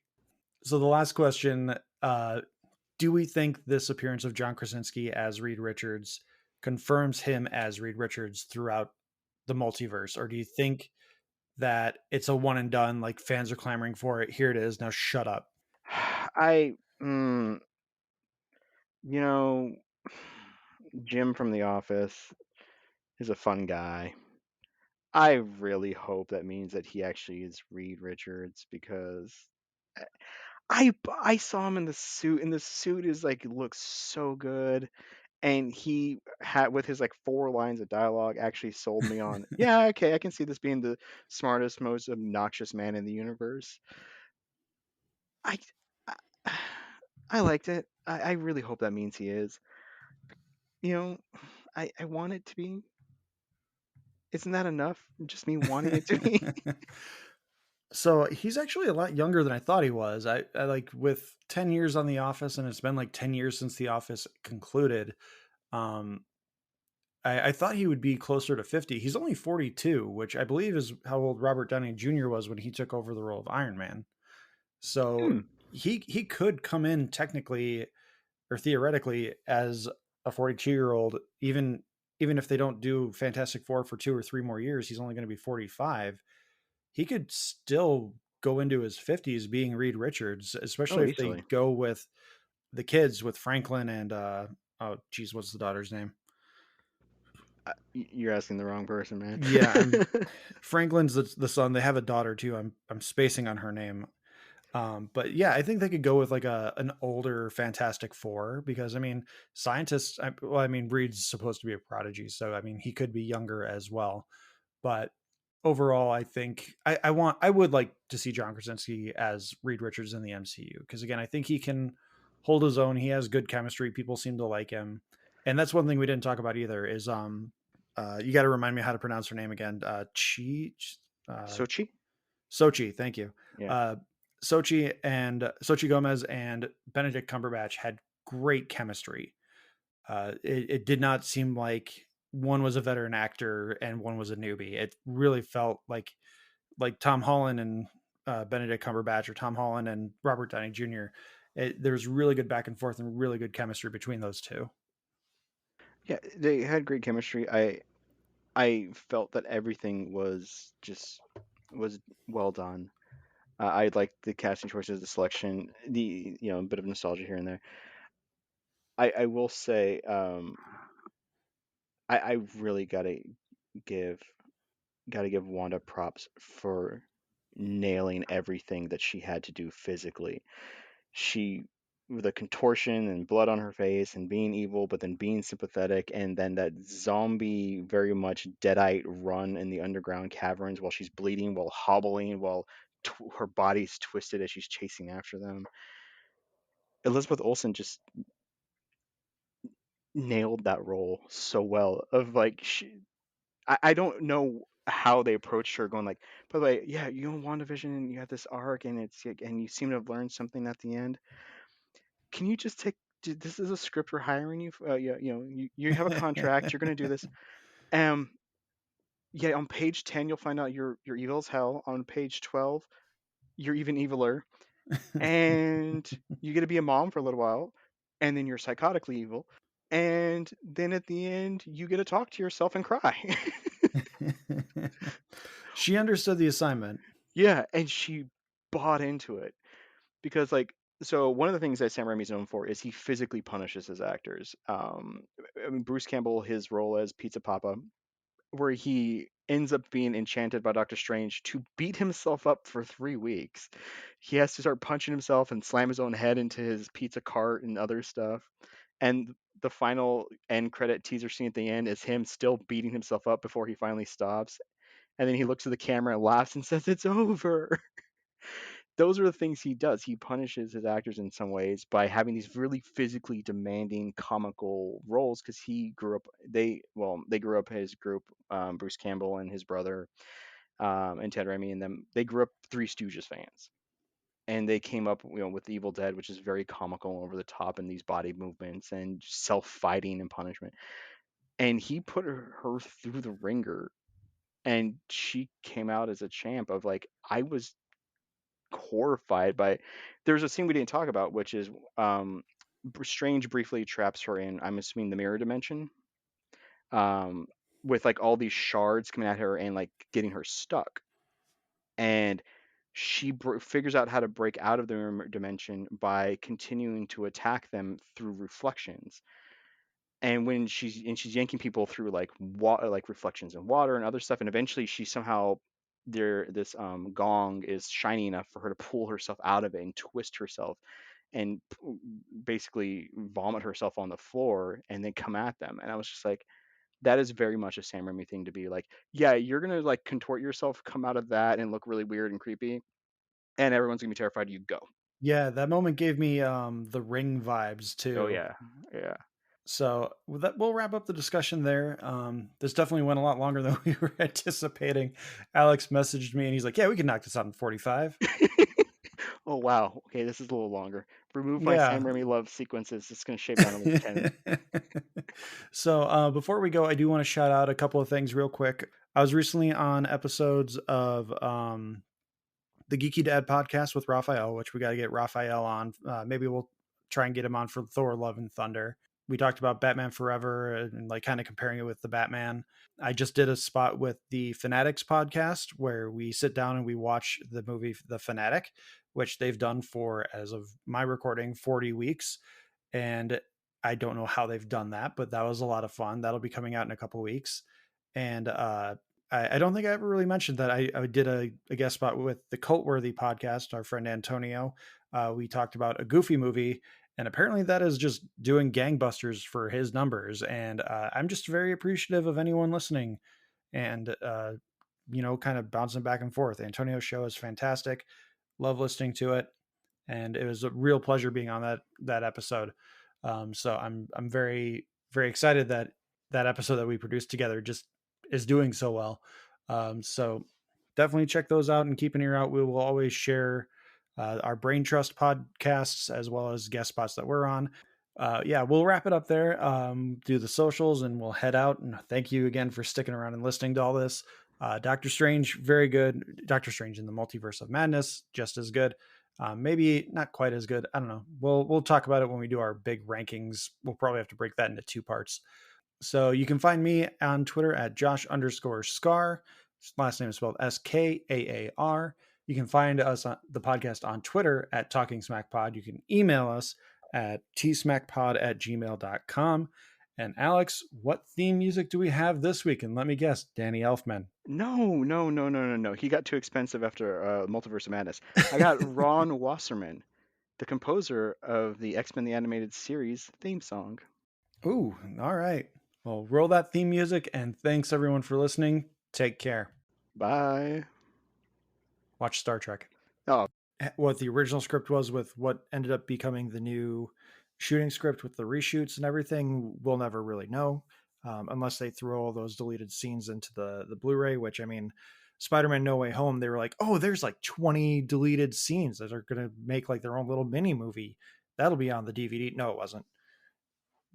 So the last question, do we think this appearance of John Krasinski as Reed Richards confirms him as Reed Richards throughout the multiverse? Or do you think that it's a one and done, like fans are clamoring for it, here it is, now shut up? I, mm, you know, Jim from The Office is a fun guy. I really hope that means that he actually is Reed Richards, because I saw him in the suit, and the suit is like looks so good, and he had with his like 4 lines of dialogue actually sold me on. Yeah, okay, I can see this being the smartest, most obnoxious man in the universe. I I, I liked it. I really hope that means he is. You know, I want it to be. Isn't that enough? Just me wanting it to be. So he's actually a lot younger than I thought he was. I like with 10 years on The Office, and it's been like 10 years since The Office concluded. Um, I thought he would be closer to 50. He's only 42, which I believe is how old Robert Downey Jr. was when he took over the role of Iron Man. So Hmm. he could come in technically or theoretically as a 42-year-old, even if they don't do Fantastic Four for 2 or 3 more years, he's only going to be 45. He could still go into his 50s being Reed Richards, Oh, especially if they easily. go with the kids with Franklin and oh geez, what's the daughter's name? You're asking the wrong person, man. Yeah, I'm Franklin's the son. They have a daughter too. I'm spacing on her name. But yeah, I think they could go with like an older Fantastic Four, because I mean, scientists. Well, I mean, Reed's supposed to be a prodigy, so I mean, he could be younger as well. But overall, I think I would like to see John Krasinski as Reed Richards in the MCU, because again, I think he can hold his own. He has good chemistry. People seem to like him, and that's one thing we didn't talk about either. Is you got to remind me how to pronounce her name again. Uh, Sochi? Sochi, thank you. Yeah. Uh, Sochi Gomez and Benedict Cumberbatch had great chemistry. It did not seem like one was a veteran actor and one was a newbie. It really felt like Tom Holland and Benedict Cumberbatch, or Tom Holland and Robert Downey Jr. There's really good back and forth and really good chemistry between those two. Yeah, they had great chemistry. I felt that everything was well done. I liked the casting choices, the selection, the a bit of nostalgia here and there. I will say, I really give gotta give Wanda props for nailing everything that she had to do physically. She With the contortion and blood on her face and being evil, but then being sympathetic, and then that zombie, very much deadite run in the underground caverns while she's bleeding, while hobbling, while her body's twisted as she's chasing after them. Elizabeth Olsen just nailed that role so well. Of like, I don't know how they approached her, going like, by the way, yeah, you know, WandaVision, and you have this arc, and and you seem to have learned something at the end. Can you just take this is a script we're hiring you for, yeah, you have a contract, you're going to do this. um yeah, on page 10 you'll find out you're evil as hell. On page 12 you're even eviler, and you get to be a mom for a little while, and then you're psychotically evil, and then at the end you get to talk to yourself and cry. She understood the assignment. Yeah, and she bought into it, because like, so one of the things that Sam Raimi's known for is he physically punishes his actors. I mean, Bruce Campbell, his role as Pizza Papa, where he ends up being enchanted by Doctor Strange to beat himself up for 3 weeks. He has to start punching himself and slam his own head into his pizza cart and other stuff. And the final end credit teaser scene at the end is him still beating himself up before he finally stops. And then he looks at the camera and laughs and says, "It's over." Those are the things he does. He punishes his actors in some ways by having these really physically demanding comical roles, because he grew up they grew up, his group, Bruce Campbell and his brother, and Ted Raimi and them, they grew up Three Stooges fans. and they came up, with the Evil Dead, which is very comical and over the top, and these body movements and self-fighting and punishment. And he put her through the ringer, and she came out as a champ. Of like, I was horrified by. There's a scene we didn't talk about, which is Strange briefly traps her in, I'm assuming, the mirror dimension, um, with like all these shards coming at her and like getting her stuck. And she figures out how to break out of the mirror dimension by continuing to attack them through reflections. And when she's yanking people through like water, like reflections in water and other stuff, and eventually she somehow, this gong is shiny enough for her to pull herself out of it and twist herself and basically vomit herself on the floor and then come at them. And I was just like, that is very much a Sam Raimi thing to be like, yeah, you're gonna like contort yourself, come out of that, and look really weird and creepy, and everyone's gonna be terrified. You go. Yeah, that moment gave me the Ring vibes Oh too. yeah, yeah. So we'll wrap up the discussion there. This definitely went a lot longer than we were anticipating. Alex messaged me and he's like, "Yeah, we can knock this out in 45." Oh wow. Okay, this is a little longer. Remove my Yeah. Sam Raimi love sequences. It's gonna shave down to like 10. So before we go, I do want to shout out a couple of things real quick. I was recently on episodes of the Geeky Dad podcast with Raphael, which we got to get Raphael on. Maybe we'll try and get him on for Thor: Love and Thunder. We talked about Batman Forever and like kind of comparing it with the Batman. I just did a spot with the Fanatics podcast where we sit down and we watch the movie The Fanatic, which they've done for, as of my recording, 40 weeks. And I don't know how they've done that, but that was a lot of fun. That'll be coming out in a couple weeks. And I don't think I ever really mentioned that I did a guest spot with the Cultworthy podcast, our friend Antonio. We talked about a Goofy movie, and apparently that is just doing gangbusters for his numbers. And I'm just very appreciative of anyone listening and, kind of bouncing back and forth. Antonio's show is fantastic. Love listening to it. And it was a real pleasure being on that episode. So I'm very, very excited that that episode that we produced together just is doing so well. So definitely check those out and keep an ear out. We will always share our Brain Trust podcasts as well as guest spots that we're on. Yeah, we'll wrap it up there. Do the socials and we'll head out. And thank you again for sticking around and listening to all this. Doctor Strange, very good. Doctor Strange in the Multiverse of Madness, just as good. Maybe not quite as good. I don't know. We'll talk about it when we do our big rankings. We'll probably have to break that into two parts. So you can find me on Twitter at Josh_Scar. Last name is spelled Skaar. You can find us on the podcast on Twitter at Talking Smack Pod. You can email us at tsmackpod@gmail.com. And Alex, what theme music do we have this week? And let me guess, Danny Elfman. No, no, no, no, no, no. He got too expensive after Multiverse of Madness. I got Ron Wasserman, the composer of the X-Men the Animated Series theme song. Ooh, all right. Well, roll that theme music, and thanks everyone for listening. Take care. Bye. Watch Star Trek. Oh, What the original script was with what ended up becoming the new shooting script with the reshoots and everything, we'll never really know, unless they throw all those deleted scenes into the Blu-ray, which, I mean, Spider-Man No Way Home, they were like, oh, there's like 20 deleted scenes that are going to make like their own little mini movie. That'll be on the DVD. No, it wasn't.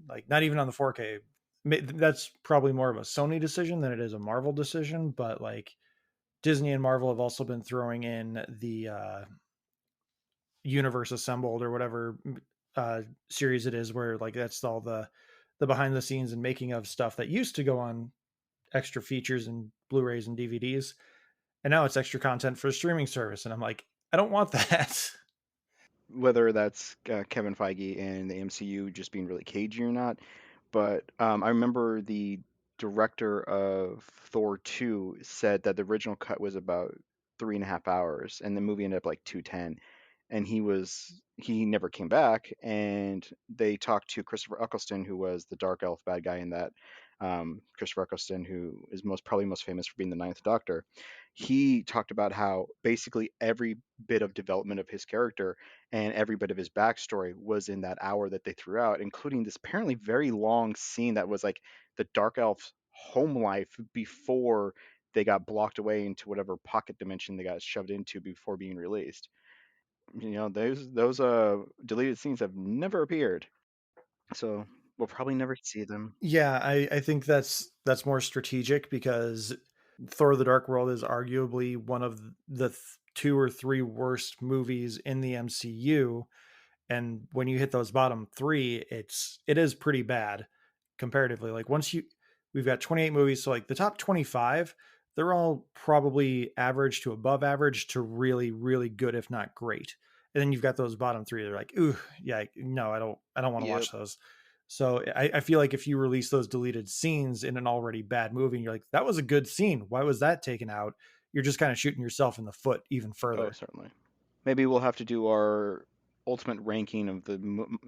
Like, not even on the 4K. That's probably more of a Sony decision than it is a Marvel decision, but like Disney and Marvel have also been throwing in the Universe Assembled or whatever series it is, where like that's all the behind the scenes and making of stuff that used to go on extra features and Blu-rays and DVDs, and now it's extra content for a streaming service. And I'm like, I don't want that. whether that's Kevin Feige and the MCU just being really cagey or not, but I remember the director of Thor 2 said that the original cut was about 3.5 hours, and the movie ended up like 210. And he never came back. And they talked to Christopher Eccleston, who was the Dark Elf bad guy in that. Christopher Eccleston, who is probably most famous for being the Ninth Doctor. He talked about how basically every bit of development of his character and every bit of his backstory was in that hour that they threw out, including this apparently very long scene that was like the Dark Elf's home life before they got blocked away into whatever pocket dimension they got shoved into before being released. those deleted scenes have never appeared, so we'll probably never see them. Yeah, I think that's more strategic because Thor: The Dark World is arguably one of the 2 or 3 worst movies in the MCU, and when you hit those bottom 3, it is pretty bad comparatively. Like we've got 28 movies, so like the top 25, they're all probably average to above average to really really good, if not great. And then you've got those bottom 3, they're like, ooh, yeah, no, I don't want to Yep. watch those. So I feel like if you release those deleted scenes in an already bad movie and you're like, that was a good scene, why was that taken out? You're just kind of shooting yourself in the foot even Oh, further. certainly. Maybe we'll have to do our ultimate ranking of the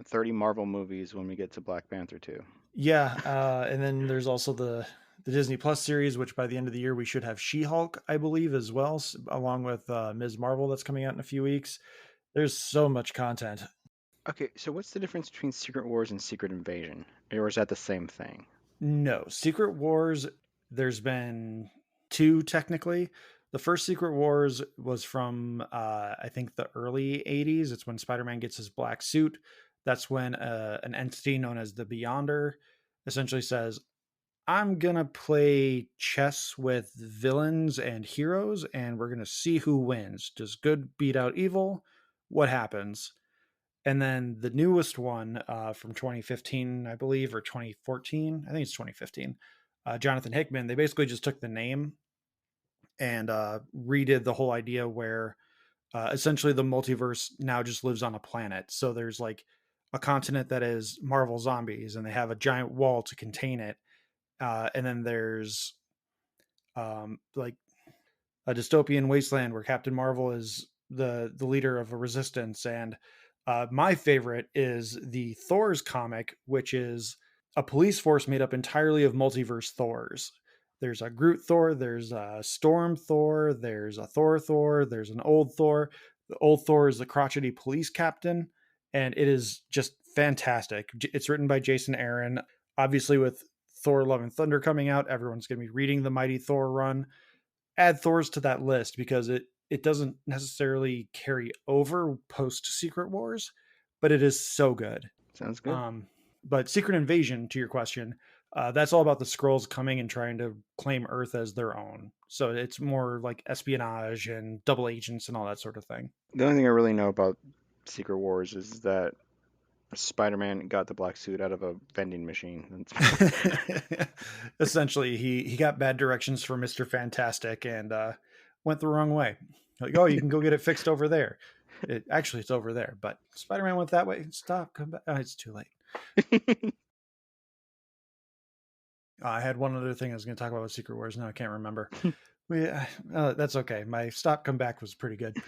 30 Marvel movies when we get to Black Panther 2. Yeah, and then there's also the Disney Plus series, which by the end of the year we should have She-Hulk, I believe, as well, along with Ms. Marvel that's coming out in a few weeks. There's so much content. Okay, so what's the difference between Secret Wars and Secret Invasion? Or is that the same thing? No, Secret Wars, there's been 2 technically. The first Secret Wars was from I think the early 80s. It's when Spider-Man gets his black suit. That's when an entity known as the Beyonder essentially says, I'm going to play chess with villains and heroes, and we're going to see who wins. Does good beat out evil? What happens? And then the newest one from 2015, I believe, or 2014, I think it's 2015, Jonathan Hickman, they basically just took the name and redid the whole idea where essentially the multiverse now just lives on a planet. So there's like a continent that is Marvel zombies, and they have a giant wall to contain it. And then there's like a dystopian wasteland where Captain Marvel is the leader of a resistance. And my favorite is the Thor's comic, which is a police force made up entirely of multiverse Thors. There's a Groot Thor, there's a Storm Thor, there's a Thor, there's an old Thor. The old Thor is the crotchety police captain, and it is just fantastic. It's written by Jason Aaron. Obviously, with Thor: Love and Thunder coming out, everyone's going to be reading the Mighty Thor run. Add Thor's to that list because it doesn't necessarily carry over post Secret Wars, but it is so good. Sounds good. Um, but Secret Invasion, to your question, that's all about the Skrulls coming and trying to claim Earth as their own. So it's more like espionage and double agents and all that sort of thing. The only thing I really know about Secret Wars is that Spider-Man got the black suit out of a vending machine. Essentially, he got bad directions from Mr. Fantastic and went the wrong way. Like, oh, you can go get it fixed over there. Actually, it's over there, but Spider-Man went that way. Stop, come back. Oh, it's too late. I had one other thing I was going to talk about with Secret Wars. Now I can't remember. That's okay. My stop, come back was pretty good.